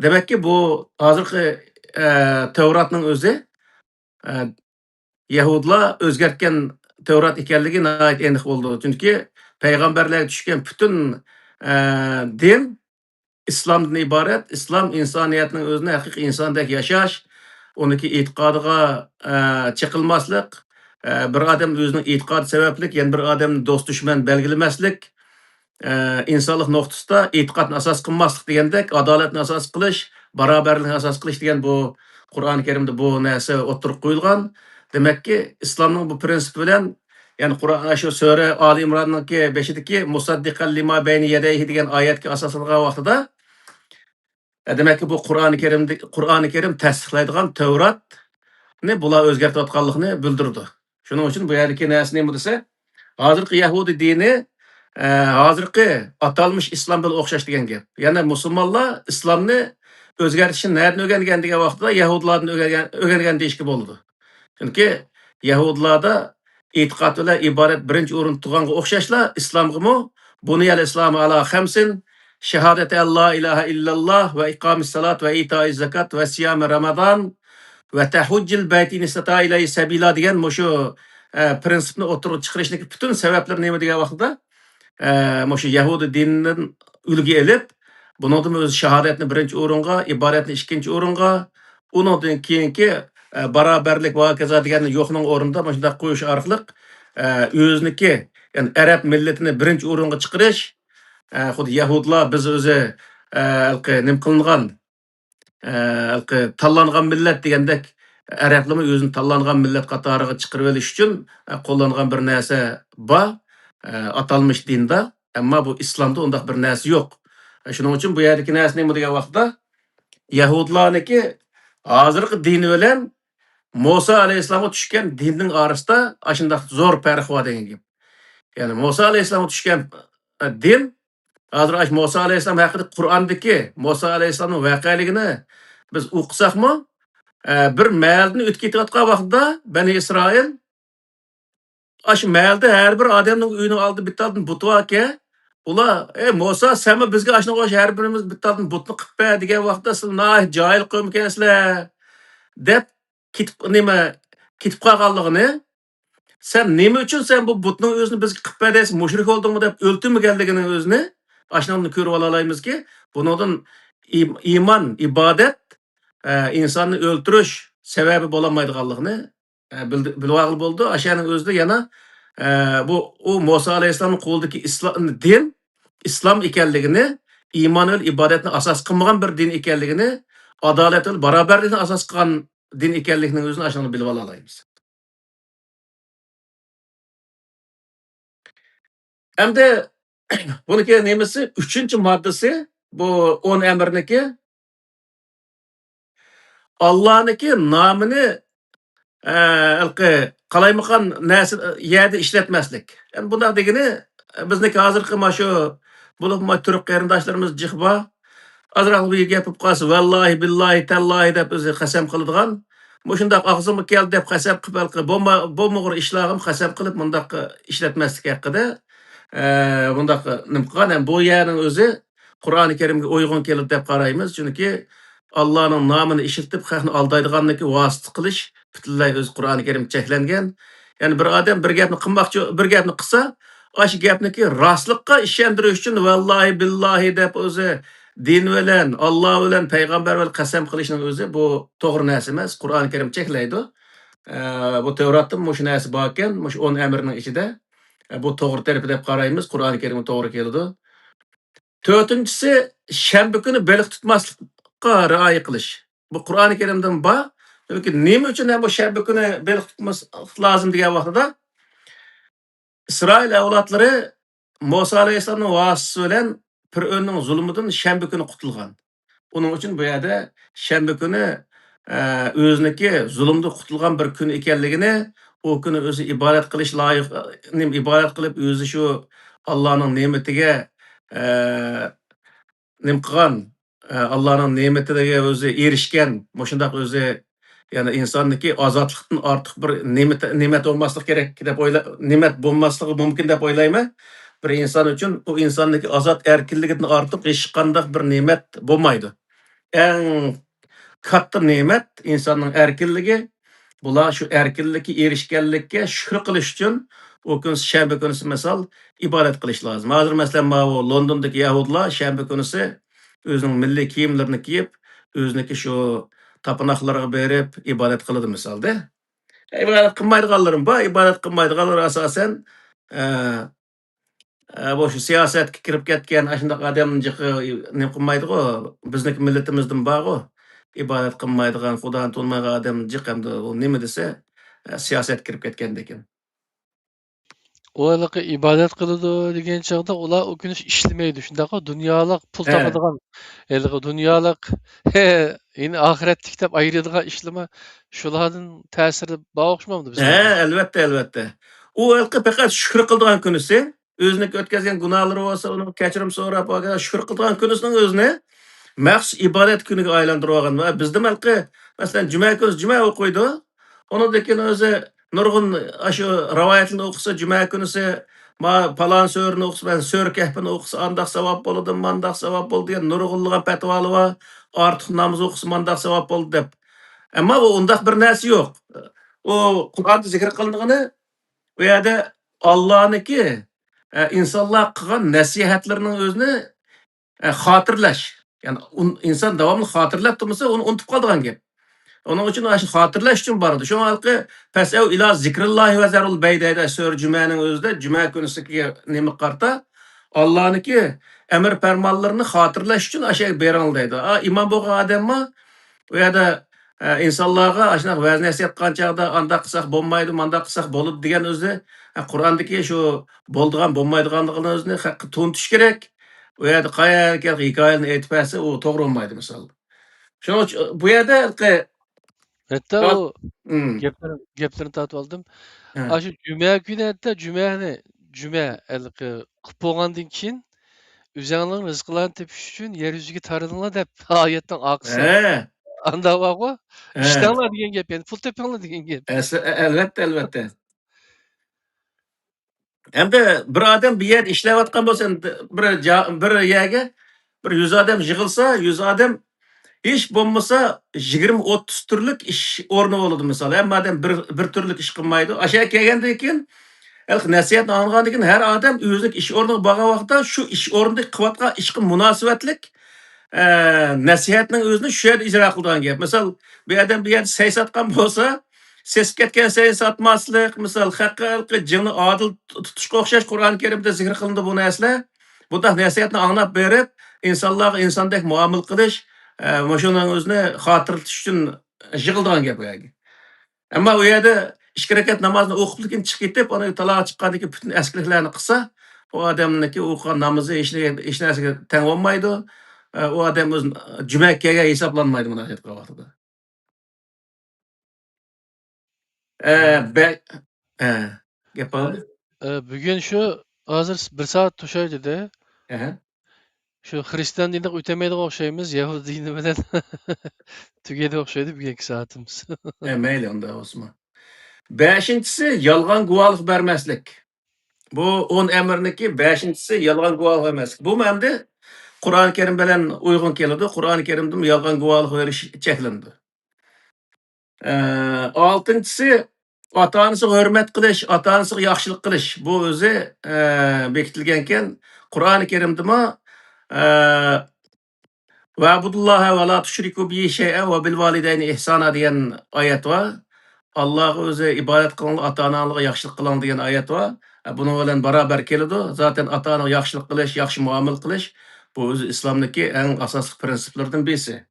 demakki bu hozirgi Tevratning o'zi Yahudlar o'zgartgan Tevrat ekanligi nihoyat aniq bo'ldi. Chunki payg'ambarlarga tushgan butun din islomdan iborat. Islom insoniyatning o'zini haqiqiy insondek yashash, uniki e'tiqodiga chiqilmaslik, bir odam o'zining e'tiqodi sababli yana bir odamni do'st dushman belgilamaslik, insonlik nuqtasida e'tiqodni asos qilmaslik degandek, adolatni asos qilish, barobarlikni asos qilish degan bu Qur'oni Karimda bu narsa o'tirib qo'yilgan. Demakki, islomning bu prinsipi bilan Yani Kur'an şu Sure Ali İmran'daki 5'deki musaddiqan lima beyni yedeyhi degan oyatga asoslangan vaqtida demak ki bu Kur'an-ı Kerim tasdiqlaydigan Tevratni bular o'zgartirayotganligini bildirdi. Shuning uchun bu yerdagi narsa nima desa, hozirgi Yahudi dini hozirgi atalmış İslam bilan o'xshash degan gap. Yana musulmonlar islomni o'zgartishni nereden o'rgangan degan vaqtda Yahudilardan o'rgangan deyishga bo'ladi. Chunki Yahudilarda e'tiqod bilan ibodat birinchi o'rinda turganga o'xshashlar islomgami buniyal islomu ala xamsin shahodati alla ilaha illalloh va iqomis salat va itoiz zakat va siyami ramazon va tahujjil baytin istata ilayhi sabila degan shu prinsipni o'tirib chiqarishdagi butun sabablar nima degan vaqtda shu Yahudi dinidan ulgu elib bundan o'zi shahodatni birinchi o'ringa, ibodatni ikkinchi o'ringa, undan keyingi barobarlik va hokazo deganni yo'qning o'rnida mana shunday qo'yish orqali o'ziniki ya'ni arab millatini birinchi o'ringa chiqarish xuddi yahudlar biz o'zi nim qilingan tanlangan millat degandek arablarni o'zini tanlangan millat qatoriga chiqarib olish uchun qo'llangan bir narsa bor atalmış dinda, ammo bu islomda undaq bir narsa yo'q. Shuning uchun bu yerdagi narsa nima degan vaqtda Yahudlarniki hozirgi dini bilan Musa alayhissalomga tushgan dinning orasida shunday zo'r farq bor degan gap. Ya'ni Musa alayhissalomga tushgan din hozir Musa alayhissalom haqida Qur'ondagi Musa alayhissalomning voqeligini biz o'qisakmi, bir mahalni o'tib ketayotgan vaqtda Bani Isroil shu mahalda har bir odamning uyining oldida bittadan but bor ekan. Ular, Musa sen bizga ashuna o'xshash har birimiz bittadan butni qilib ber degan vaqtda sizlar johil qavm ekansizlar deb ketib qolganligini sen nima uchun sen bu butning o'zini bizga qilib ber deysiz, mushrik bo'ldingmi deb o'ltirmaganligini o'zini ashunani ko'rib olamizki, bundan iymon, ibodat insonni o'ltirish sababi bo'lolmaydiganligini bilib bo'ldi. Ashyaning o'zida yana bu Musa alayhissalomning qo'lidagi din islom ekanligini, iymon va ibodatni asos qilmagan bir din ekanligini, adolat va barobarlikni asos qilgan din ekanligining o'zini ashuni bilib olamiz. Hamda buniki nemasi 3-moddasi bu 10 amrniki Allohniki nomini qalaymagan narsa yerda ishlatmaslik. Yani bundaq degani bizniki hozirgi mana shu bo'lib turk qarindoshlarimiz jihba azroq bir gapib qolsa vallahi billahi tallahi deb o'zi qasam qiladigan. Shundaq og'zimga keldi deb qasam qilib bo'lmag'ur ishlarni qasam qilib bundaq ishlatmaslik haqida bundaq nim qilgan. Bu yerning o'zi Qur'oni Karimga uyg'un keladi deb qaraymiz. Chunki Allohning nomini ishiltib xalqni aldaydiganligi vosita qilish butunlay o'zi Qur'oni Karim cheklangan. Ya'ni bir odam bir gapni qilmoqchi, bir gapni qilsa, shu gapniki rostlikqa ishontirish uchun vallahi billahi deb o'zi din bilan, Alloh bilan, payg'ambar bilan qasam qilishning o'zi bu to'g'ri narsa emas. Qur'oni Karim cheklaydi. Bu Tevratda shu narsa bor ekan, shu 10 amrning ichida bu to'g'ri tarafi deb qaraymiz. Qur'oni Karim to'g'ri keladi. To'rtinchisi shanba kuni baliq tutmaslikqa rioya qilish. Bu Qur'oni Karimdan bor. Yoki nima uchun bu shanba kuni baliq tutmaslik lozim degan vaqtida İsrail avlodlari Musa alayhissalomning vasitasi bilan Fir'avnning zulmidan shanba kuni qutulgan. Uning uchun bu yerda shanba kuni o'ziniki zulmdan qutulgan bir kun ekanligini, u kuni o'zi ibodat qilish loyiq, ibodat qilib o'zi shu Allohning ne'matiga nim qilgan, Allohning ne'matiga o'zi erishgan, shundaq o'zi ya'ni insonniki ozodlikdan ortiq bir ne'mat bo'lmasligi kerak deb ne'mat bo'lmasligi mumkin deb o'ylayman. Bir inson uchun u insonniki ozod erkinligidan ortiq hech qanday bir ne'mat bo'lmaydi. Eng katta ne'mat insonning erkinligi. Bular shu erkinlikka erishganlikka shukr qilish uchun u kun shanba kunisi misol ibodat qilish lozim. Hozir masalan Londondagi yahudlar shanba kunisi o'zining milliy kiyimlarini kiyib, o'ziniki shu tapınaqlarga berib ibodat qiladi misolda. İbadet qilmaydiganlarim bor, ibodat qilmaydiganlar asosan bu shu siyosatga kirib ketgan shunday odamni nima qilmaydi-ku, bizniki millatimizdan bor-ku. İbadet qilmaydigan, Xudoni tanımagan odam hamda u nima desa, siyosatga kirib ketgan ekan. Olarga ibadet kılıdı degen çağda ular o gün işlemeydi. Şundaqo dünýalyk pul He. tapadigan, elgi dünýalyk indi ahiretlik dep aýrydygan işleme şulardan täsiri bar okşamamdy He, bizlerde. elbette, elbette. O elki pekat şükür kıldıgan günüsi, özüne ötkezgen günahları olsa onu kechirim sorap, şükür kıldıgan günüsünün özüne maxsus ibadet günüge aylandırıp we bizde belki mesela cuma günü cuma okuydu. Onu dekin özü nurgun aşu ravayetini okusa cuma günüsü ma palan söörünü okusa ben söör kehpini okusa andak sevap boludu, mandak sevap boldu diye nurgunluğa petvalı var. Artık namaz okusa mandak sevap boldu dep. Ama o undaq bir näse yok. O Kur'an'da zikir kılındığını o ýerde Allah'nınki insanlığa kılgan nasihatlarının özünü hatırlaş. Yani insan devamlı hatırlap durmasa onu unutup kaldıgan gep. Onun için aşı hatırlaş için bardy. Şoň halky "Fesev ila zikrillahi ve zerul bey" diýdi sör cümäniň özünde cümä günüsiki nime karta Allah'nınki emir fermanlaryny hatırlaş için aşağı beriň diýdi. İman bolgan adamma o ýerde insanlarga aşnak wäz nasihat kılgan çagda anda kılsak bolmaýdy, manda kılsak bolup diýen özü Kur'andaky şu boldygan bolmaýdyganlygyny özüni hakky tunutiş gerek. O ýerde gaýa hikaýany etip berse o togry bolmaýdy misal. Şoň üçin bu ýerde Hatta gal o hmm, geplerini tatyp aldym. he. Aşu cümä güni hatta cümäni cümä elki kılıp bolgandan kin üzeriňiň rızkylaryny tepiş üçin yer ýüzüge taradyňlar dep aýetden aksy. He, Anda bagwa he. işleňler diýen gep, ýani pul tepeňler diýen gep. Elbette, elbette. Hem de bir adam bir yer işläwatkan bolsa bir ýerge bir 100 adam jygylsa, 100 adam hiç bolmasa 20-30 türlük iş ornu bolady misal. Hem adam bir türlük iş kılmaýdy. Aşağı kelgende eken nasihat alıngandan keyin her adam özünik iş ornuny baga wagtda şu iş ornundaky kıwatga işki münasibetlik nasihatning özüni şu ýerde ijra kıldygan gep. Misal bir adam bir ýerde sey satgan bolsa, sesip ketken sey satmaslyk, misal hakky jyny adyl tutuşga okşaş Kur'an-ı Kerimde zikir kılındy bu näsle. Bunda nasihatni aňlap berip, insanlarga insandek muamele kılış, şonuň özüne hatırlatyş üçin jygyldygan gep ýa-da. Emma o ýerde iş gereket namazyny okup çykyp ketip, ony talaga çykgandan keyin bütün äskiliklerini kılsa, o adamnyky okugan namazy hiç näsege teň bolmaýdy. O adam özüni cümekkeге hesaplanmaýdy munaky wagtda. Aa, Be gep boldy. bugün şu hazır bir saat tuşaýdy-da. Ehe. Şu Hristiýan dinine ütemeýän okşaýmys, Ýahudi dini bilen tugedy okşaýdy bugenki saatymyz. Meýli onda Osman. Beşinçisi yalgan guwalyk bermeslik. Bu 10 emirniki beşinçisi yalgan guwalyk bermeslik. Bu mende Kur'an-ı Kerim bilen uygun keledi. Kur'an-ı Kerimde yalgan guwalyk beriş çeklendi. Altınçısı ata-anasy hörmet kılıç, ata-anasy ýakşylyk kılıç. Bu özü bekitilgenken Kur'an-ı Kerimde "Ve abudullaha ve la tuşriku bihi şey'en ve bil valideyni ihsana" diyen ayet var. Allah'a özü ibadet kılın, ata-analyga ýakşylyk kılın diyen ayet var. Bunun bilen beraber keledi. Zaten ata-anaga ýakşylyk kılıç, ýakşy muamele kılıç bu özü İslamdyky en asasly prinsiplerden birisi.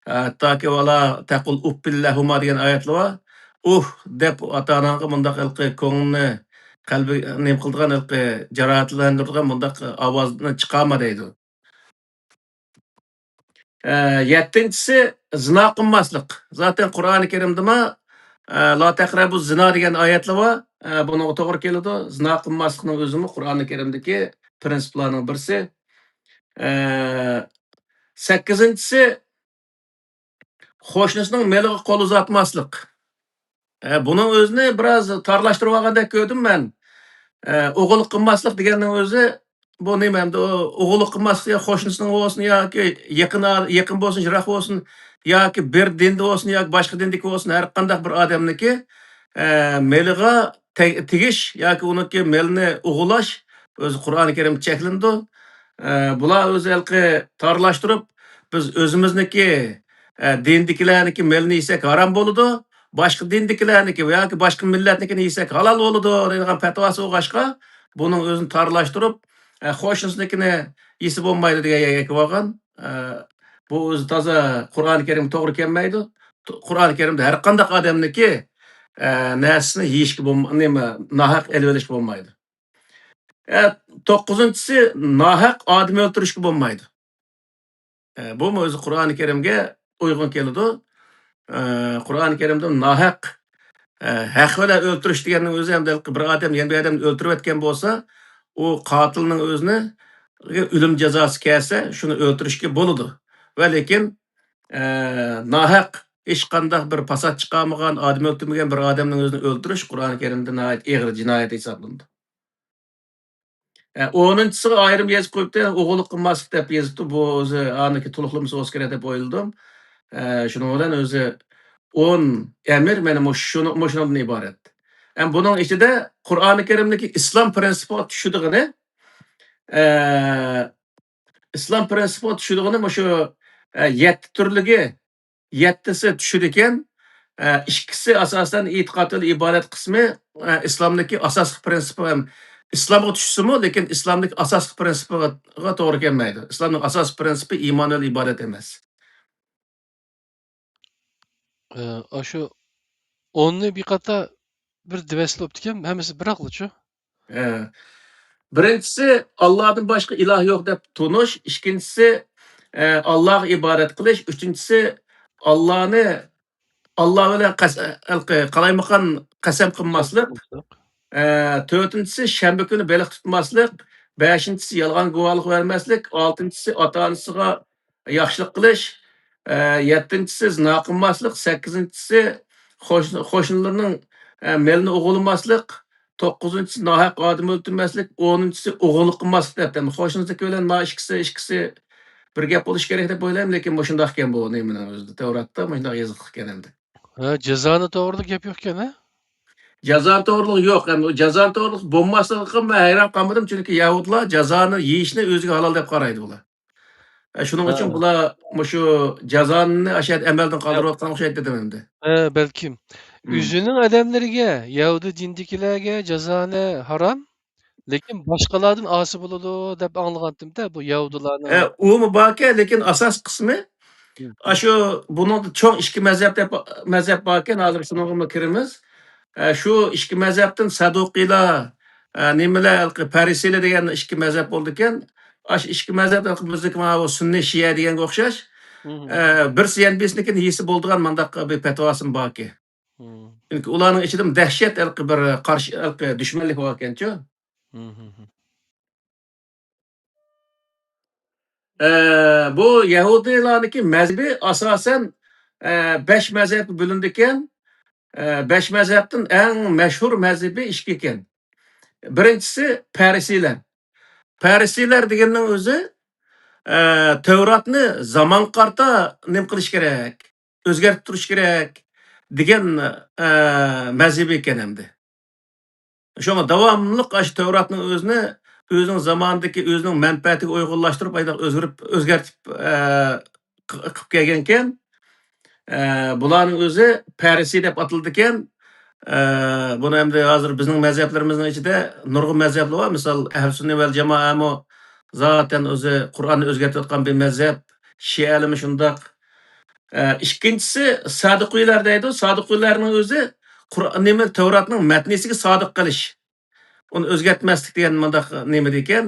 Hatta ki wala taqul uffil lahuma diyen ayetler var. Dep ata-anaga mundaq ilki koňulyny, kalbi nim kıldygan ilki jarahatlandyrdygan mundaq awazyny çykama diýdi. Yettinçisi zina kılmaslık. Zaten Kur'an-ı Kerim'de la tekrabu zina diyen ayetler var. Buna doğru keledi. Zina kılmaslıkның özümü Kur'an-ı Kerim'deki prensiplarının birisi. Sekkizinçisi hoşnusының meliği kol uzatmaslık. Bunun özünü biraz tarlaştırıp alganda gördüm ben. Oğulluk kılmaslık degenin özü bu nime hem de oğulluk kılmaslık ya hoşnusynyň bolsun ýa-ki ýakyn bolsun, jirak bolsun ýa-ki bir dinde bolsun ýa-ki başga dindeki bolsun her kandak bir adamnyky meliga tigiş ýa-ki onuky melini ogulaş özü Kur'an-ı Kerim çeklendi. Bular özü elki tarlaştırıp biz özümizniki dindikilerniki melini ýesek haram boludy. Başka dindikilerniki veya ki başka milletnikini ýesek halal boludy diýen petwasy ogaşka bunyň özüni tarlaşdyryp hoşnusyňkini ýesi bolmaýdy diýen ýerge bargan. Bu özü taza Kur'an-ı Kerim togry kelmeýdi. Kur'an-ı Kerimde her kandak adamnyky näsini ýeşki nahak elbelişki bolmaýdy. To'qqizinchisi nohaq odam o'ltirishga bo'lmaydi. Bu o'zi Qur'oni Karimga uyg'un keladi. Qur'oni Karimda nohaq haq bilan o'ltirish deganning o'zi ham bir odam yana bir odamni o'ltirib o'tgan bo'lsa, u qotilning o'zini o'lim jazosi kelsa, shuni o'ltirishga bo'ladi. Va lekin nohaq hech qanday bir fasod chiqarmagan, odam o'ltirmagan bir odamning o'zini o'ltirish Qur'oni Karimda nihoyat og'ir jinoyat hisoblanadi. 10-siga ayrim yozib qo'yibdi, o'g'illik qilmaslik deb yozibdi. Bu o'zi aniki to'liqlamasi bo'lsa kerak deb o'yladim. Shuning bilan o'zi 10 emir mana shundan iborat. Buning ichida Qur'oni Karimdagi islom prinsipi tushunig'ini islom prinsipi tushunig'ini shu 7 turligi 7si tushur ekan. Ikkisi asosan e'tiqod va ibodat qismi islomdagi asosiy prinsipi ham islomga tushsimi, lekin islomdagi asosiy prinsipiga to'g'ri kelmaydi. Islomning asosiy prinsipi iymon va ibodat emas. Shu 10ni bir qata bir diveslop ekan, hammasi biroqlichu. Birinchisi Allohdan boshqa iloh yo'q deb tunish, ikkinchisi Allohga ibodat qilish, uchinchisi Allohni Alloh bilan qalaymaqan qasam qilmaslik. To'rtinchisi shanba kuni baliq tutmaslik, beshinchisi yolg'on guvohlik bermaslik, oltinchisi ota-onasiga yaxshilik qilish, yettinchisi zino qilmaslik, sakkizinchisi qo'shnilarning melini o'g'irlamaslik, to'qqizinchisi nohaq odam o'ldirmaslik, o'ninchisi o'g'irlik qilmaslik deb. Qo'shnizniki bilan mana ikkisi bir gap bo'lishi kerak deb o'ylayman, lekin bu shundoq ekan bu nimani o'zida Tavratda shundoq yozilib ekan endi. Jazoni to'g'rida gap yo'q ekan, ha? Jazoni to'g'riliq yo'q. Jazoni to'g'riliq bo'lmasligiga men hayron qolmadim, chunki yahudlar jazoni yeyishni o'ziga halol deb qaraydi bular. Shuning uchun bular shu jazoni ashad amaldan qoldirayotgan o'xshaydi dedim endi. Balkim. O'zining odamlariga, Yahudi dindikilarga jazoni harom, lekin boshqalardan osi bo'ladi deb anglagandim-da bu yahudilarning. U borki, lekin asos qismi shu buning cho'ng ikki mazhab bor ekan, hozir shunga kiramiz. Shu ikki mazhabdan Saduqiylar, nimalar, Farisiylar degan ikki mazhab bo'ldi ekan. Shu ikki mazhab bizniki mana bu sunniy shiya deganga o'xshash. Birsi ham besnikini yesi bo'ldigan mandaq bir fatvosim borki. Chunki ularning ichida dahshat bir qarshi dushmanlik bor ekan-ku. Bu Yahudilarniki mazhabi asosan 5 mazhabga bo'lindi ekan. 5 mazhabdan eng mashhur mazhabi ikki ekan. Birinchisi Farisiylar. Farisiylar deganning o'zi Tavratni zamon qarta nim qilish kerak, o'zgartirib turish kerak degan mazhab ekan endi. Shunga davomli shu Tavratning o'zining zamonidagi o'zining manfaatiga uyg'unlashtirib, o'zgartib qilib kelgan ekan. Bularning o'zi Farisiy deb ataldi ekan. Buni endi hozir bizning mazhablarimizning ichida nurg'un mazhablar bor. Misol Ahl-Sunna val Jamoa zaten o'zi Qur'onni o'zgartirayotgan bir mazhab, Shi'alimi shundoq. Ikkinchisi Saduqiylar deydi. Saduqiylarning o'zi Qur'onni Tavratning matnisiga sodiq qilish. Uni o'zgartmaslik degan mundaq nima ekan.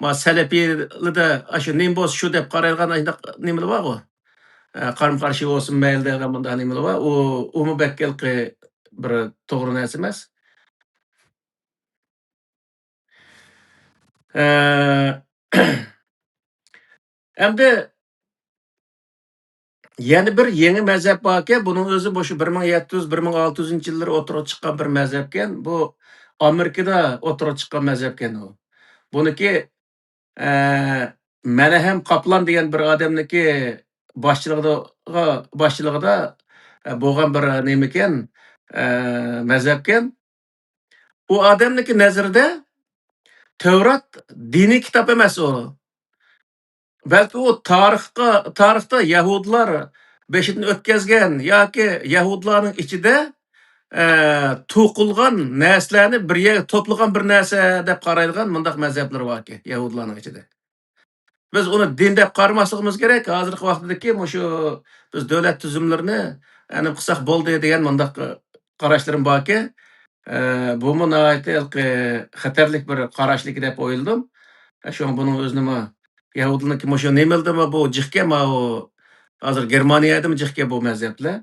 Ma Salafiylarda shu nim bo'lsa shu deb qaralgan nimalar bor-ku. Qarama-qarshi bo'lsin mayli degan mundaq nimalar bor. U bakkalqi bir to'g'ri narsa emas. Endi yana bir yangi mazhab bor ekan. Buning o'zi shu 1700-1600-yillar o'tirib chiqqan bir mazhab ekan. Bu Amerikada o'tirib chiqqan mazhab ekan u. Buniki Menahem Kaplan degan bir odamniki boshchiligida bo'lgan bir nima ekan, mazhab ekan. U odamniki nazarida Tavrat diniy kitob emas u. Balki u tarixda Yahudlar beshidan o'tkazgan yoki Yahudlarning ichida to'qilgan narsalarni bir yerga to'plagan bir narsa deb qaraydigan mundaq mazhablar borki, Yahudlarning ichida. Biz uni din deb qaramasligimiz kerak. Hozirgi vaqtdagi shu biz davlat tuzumlarini qilsak bo'ldi degan mundaq qarashlarim borki, Bu nihoyatda xatarlik bir qarashlik deb o'yladim. Shu buning o'zini Yahudiniki mushu nemildimi bu jiqga u hozir Germaniyadami jiqga bu mazhablar.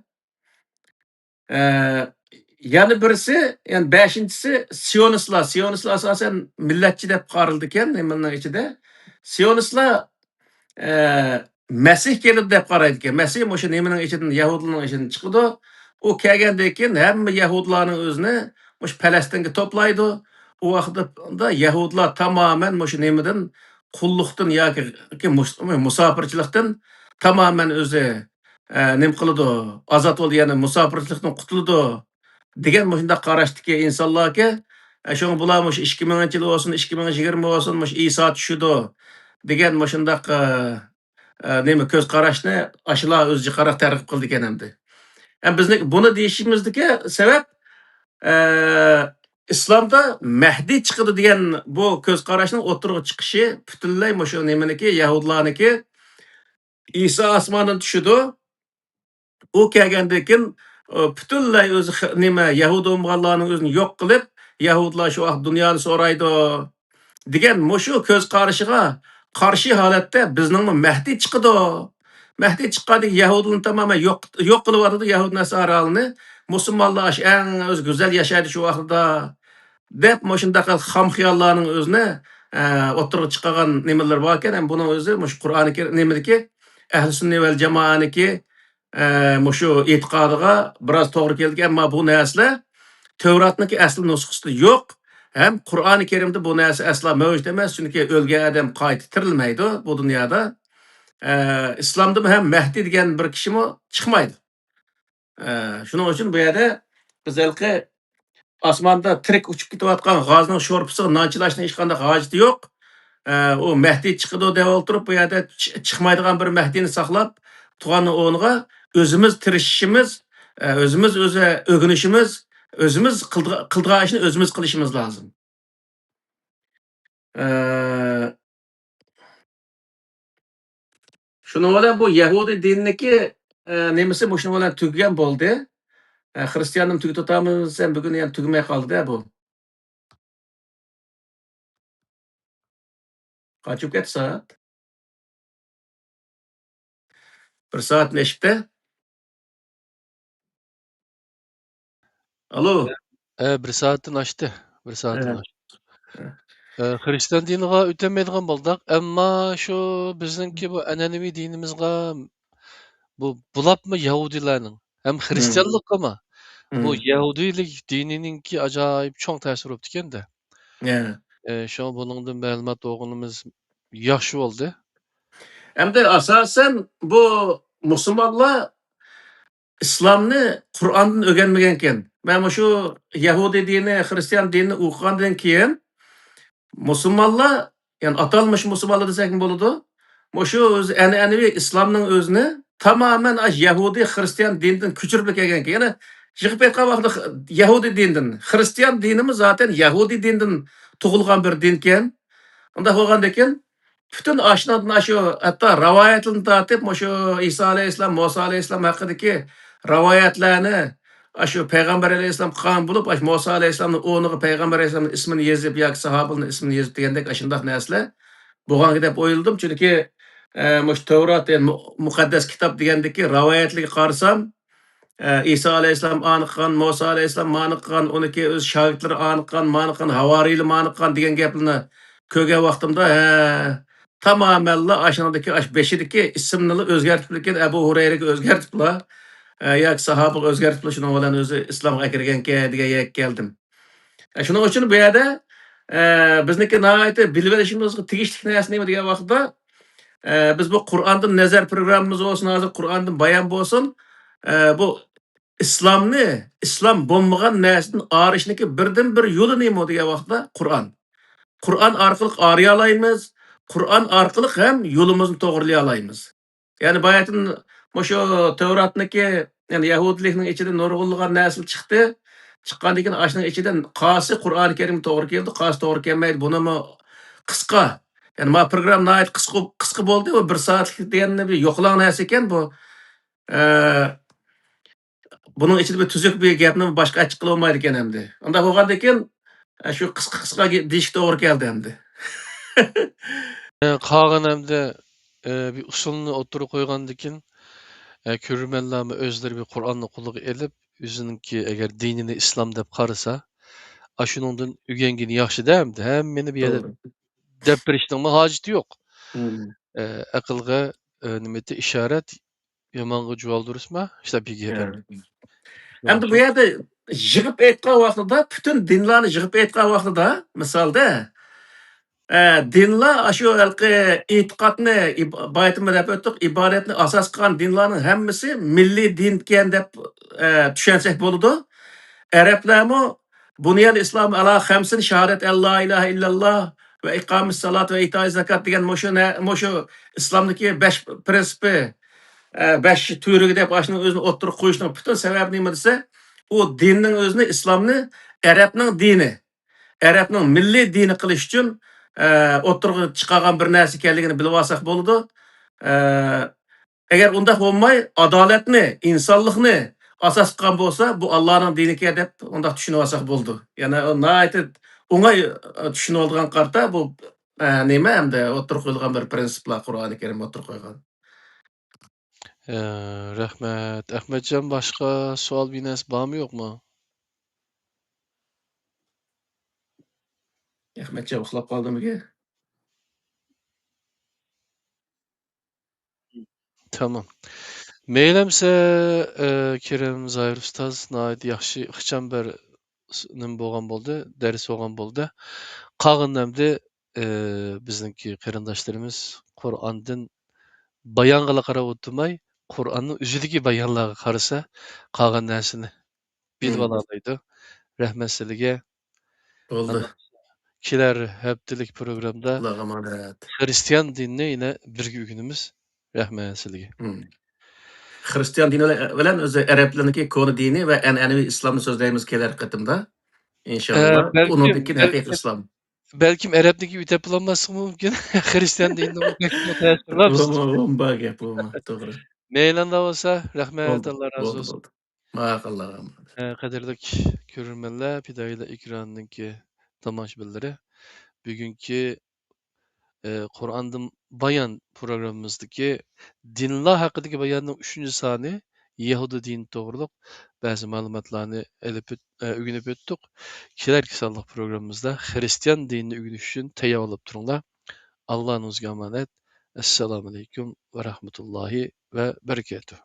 Yana birisi, yani beshinchisi Sionistlar. Sionistlar asosan millatchi deb qaraldi ekan nimaning ichida. Sionistlar Masih kelib deb qaraydi ekan. Masih o'sha nimaning ichidan, Yahudilarning ichidan chiqdi. U kelgandan keyin hamma Yahudlarning o'zini o'sha Falastinga to'playdi. U vaqtda Yahudlar tamoman o'sha nimadan qulluqdan yoki musofirchilikdan tamoman o'zi nima qiladi, ozod bo'ldi, ya'ni musofirchilikdan qutuldi degan shunday qarashdagi insonlarga shunga bular 2000-yil bo'lsin, 2020 bo'lsin, Iso tushidi degan shundaq nima ko'z qarashni ashula o'ziga qarab targ'ib qildi ekan endi. Bizni buni deyishimizdagi sabab islomda Mahdi chiqadi degan bu ko'z qarashning o'tirg'i chiqishi butunlay shu nimaniki, Yahudlarniki Iso osmondan tushidi. U kelgandan keyin butunlay o'zi nima Yahud bo'lganlarning o'zini yo'q qilib, Yahudlar shu vaqt dunyoni so'raydi degan shu ko'z qarashiga qarshi holatda bizning Mahdi chiqadi. Mahdi chiqqanda Yahudlarni tamoman yo'q qilib yuboradi, Yahud nasaralni. Musulmonlar eng o'zi go'zal yashaydi shu vaqtda deb shundaqa xam xiyollarning o'zini o'tirib chiqqan nimalar bor ekan. Buning o'zi shu Qur'oni nimadiki ahli sunna val jamoaniki shu e'tiqodiga biroz to'g'ri kelgan, ammo bu narsalar Tevratniki asl nusxasida yo'q. Hem Qur'oni Karimda bu narsa asla mavjud emas, chunki o'lgan odam qayta tirilmaydi bu dunyoda. İslamda ham Mahdi degan bir kishi chiqmaydi. Shuning uchun bu yerda biz osmonda tirik uchib ketayotgan g'ozning sho'rpisiga nonchilashning hech qanday hojati yo'q. U Mahdi chiqadi deb o'tirib bu yerda chiqmaydigan bir Mahdini saqlab turganning o'rniga o'zimiz tirishishimiz, o'zimiz o'rganishimiz, o'zimiz qildigan ishni o'zimiz qilishimiz lozim. Shuning bilan bu Yahudi dinidagi nemisi shuning bilan tugagan bo'ldi. Xristianni tugatamiz, bugun ham tugamay qoldi bu. Qancha ketdi soat? 1 soat nechta? Alo. 1 soatdan oshdi. 1 soatdan Ha. oshdi. Xristian diniga o'tmaydigan bo'ldik, ammo shu bizningki bu an'anaviy dinimizga bu bulapmı Yahudilarning ham Xristianlikmi bu Yahudiylik dinininki ajoyib cho'ng ta'sir bo'libdi ekanda. Şo buningdan ma'lumot olganimiz yaxshi bo'ldi. Hamda asosan bu musulmonlar islomni Qur'ondan o'rganmagan ekan. Men shu Yahudi dini, Xristian dinini o'qigandan keyin musulmonlar, ya'ni atalmış musulmonlar desak bo'ladi, shu o'zi an'anaviy islomning o'zini tamoman Yahudi, Xristian dinidan ko'chirib kelgan ekan. Ya'ni chiqib ketgan vaqtda Yahudi dinidan, Xristian dinimiz zaten Yahudi dinidan tug'ilgan bir din ekan. Unda bo'lgandan keyin bütün aşinadan shu hatto rivoyatlarni tortib, shu Iso alayhissalom, Musa alayhissalom haqidagi rivoyatlarni shu payg'ambar alayhissalom qilgan bo'lib, Musa alayhissalomning o'rniga payg'ambar alayhissalomning ismini yozib yoki sahobaning ismini yozib degandek shunday narsalar bo'lgan deb o'yladim. Chunki shu Tavrat, muqaddas kitob degandagi rivoyatlarga qarasam, İso alayhissalom aniqqan, Musa alayhissalom aniqqan, uniki o'z shogirdlari aniqqan, maniqqan, havoriylar maniqqan degan gaplarni ko'rgan vaqtimda tamamen aşağıdaki beşideki isimleri özgertiplik Ebu Hureyre'yi özgertipla yoki sahobaga o'zgartibla shuning bilan o'zi islomga kirganka degan keldim. Shuning uchun bu yerda bizniki nihoyatda bilib olishimizga tegishli narsa nima degan vaqtda biz bu Qur'ondan nazar programmamiz bo'lsin, hozir Qur'ondan bayon bo'lsin, bu islom bo'lmagan narsadan arışniki birdan bir yo'li nima degan vaqtda Qur'on orqali ariy olamiz. Qur'on orqali ham yo'limizni to'g'rilay olamiz. Ya'ni bayatın shu Tevratniki, ya'ni Yahudilikning ichida nurg'unlagan narsa chiqdi. Chiqqandan keyin ashning ichidan qasi Qur'oni Karim to'g'ri keldi, qasi to'g'ri kelmaydi. Buni qisqa, ya'ni ma program nihoyat qisqa bo'ldi. Bu 1 soatlik deganni yo'qlan narsa ekan bu. bunun içinde bir tüzük bir gapni boshqa açık qila olmaydi ekan endi. Unda bo'lgandan keyin shu qisqa deyish to'g'ri keldi endi. Qag'an hamda bir usulni o'ttirib qo'ygandan keyin ko'rurmanlarmi o'zlari bir Qur'onni qo'liga elib, o'zininki agar dinini islom deb qarasa, shuningdan o'rgangani yaxshi-da hamda. Hammani bu yerda To'g'ri. deb berishning hojati yo'q. Hmm. Aqlga nima deydi, ishorat, yomonga juvol durustmi? İşte bir gap ham. Shuning Endi bu uchun yerda yig'ib aytgan vaqtida, butun dinlarni yig'ib aytgan vaqtida, misolda dinlar shu halqi e'tiqodni boyitma deb o'tdik, ibodatni asos qilgan dinlarning hammasi milliy din ekan deb tushunsak bo'ladi. Arablarmi bunyan islom ala xamsin shahodat alla ilaha illalloh va iqomis salat va itoy zakat degan mushu islomdagi 5 prinsipi 5 turiga deb ashuni o'zini o'ttirib qo'yishning butun sababi nima desa, u dinning o'zini islomni arabning dini, arabning milliy dini qilish uchun o'ttirg'i chiqargan bir narsa ekanligini bilib olsak bo'ladi. Agar unda bo'lmay, adolatni, insonlikni asos qilgan bo'lsa, bu Allohning diniki deb unda tushunib olsak bo'ldi. Yana nihoyatda o'ng'ay tushunib olgan qarta bu nima hamda o'ttirib qo'yilgan bir prinsiplar Qur'oni Karim o'ttirib qo'ygan. rahmat. Ahmadjon, boshqa savol binasi bormi, yo'qmi? Ahmadjon uxlab qoldimiga? Tamam. Meylemse Kerem Zahir Ustaz nihoyat yaxshi ixcham bir nima bo'lgan bo'ldi, dars bo'lgan bo'ldi. Qolganda bizningki qarindoshlarimiz Qur'ondan bayonga qarab o'tmay, Qur'onning o'zidagi bayonlarga qarasa, qolgan narsani bilib olaydi. Rahmat sizlarga. Bo'ldi. Kelar haftalik programda Xudoga emanet. Xristian dinini yine birga o'rganamiz. Rahmat sizlarga. Xristian dini bilan o'zi arablarniki ko'ni dini va an'anaviy islomni so'zlaymiz kelar qatimda. İnşallah. Balkim Unutdaki haqiqiy balkim islom. balkim Arabniki o'tab bulanmasligi mumkin. Xristian dinini ta'sir qilamiz. Bomba gap bu. To'g'ri. Meylanda bo'lsa, rahmat, Bo'ldi. Alloh rozi Bo'ldi, bo'lsin. bo'ldi. Ma'qullar. Qadrlik ko'rurmanlar, Fidoyila ekranınki tomoshabinlari, bugungi Qur'ondan bayon programmamizdagi dinlar haqidagi bayonning 3-soni Yahudi dini to'g'riliq ba'zi ma'lumotlarni o'rganib o'tdik. Kelarki sonliq programmamizda Xristian dinini o'rganish uchun tayyorlab turinglar. Allohning o'ziga omonat. Assalomu alaykum va rahmatullohi va barakatuh.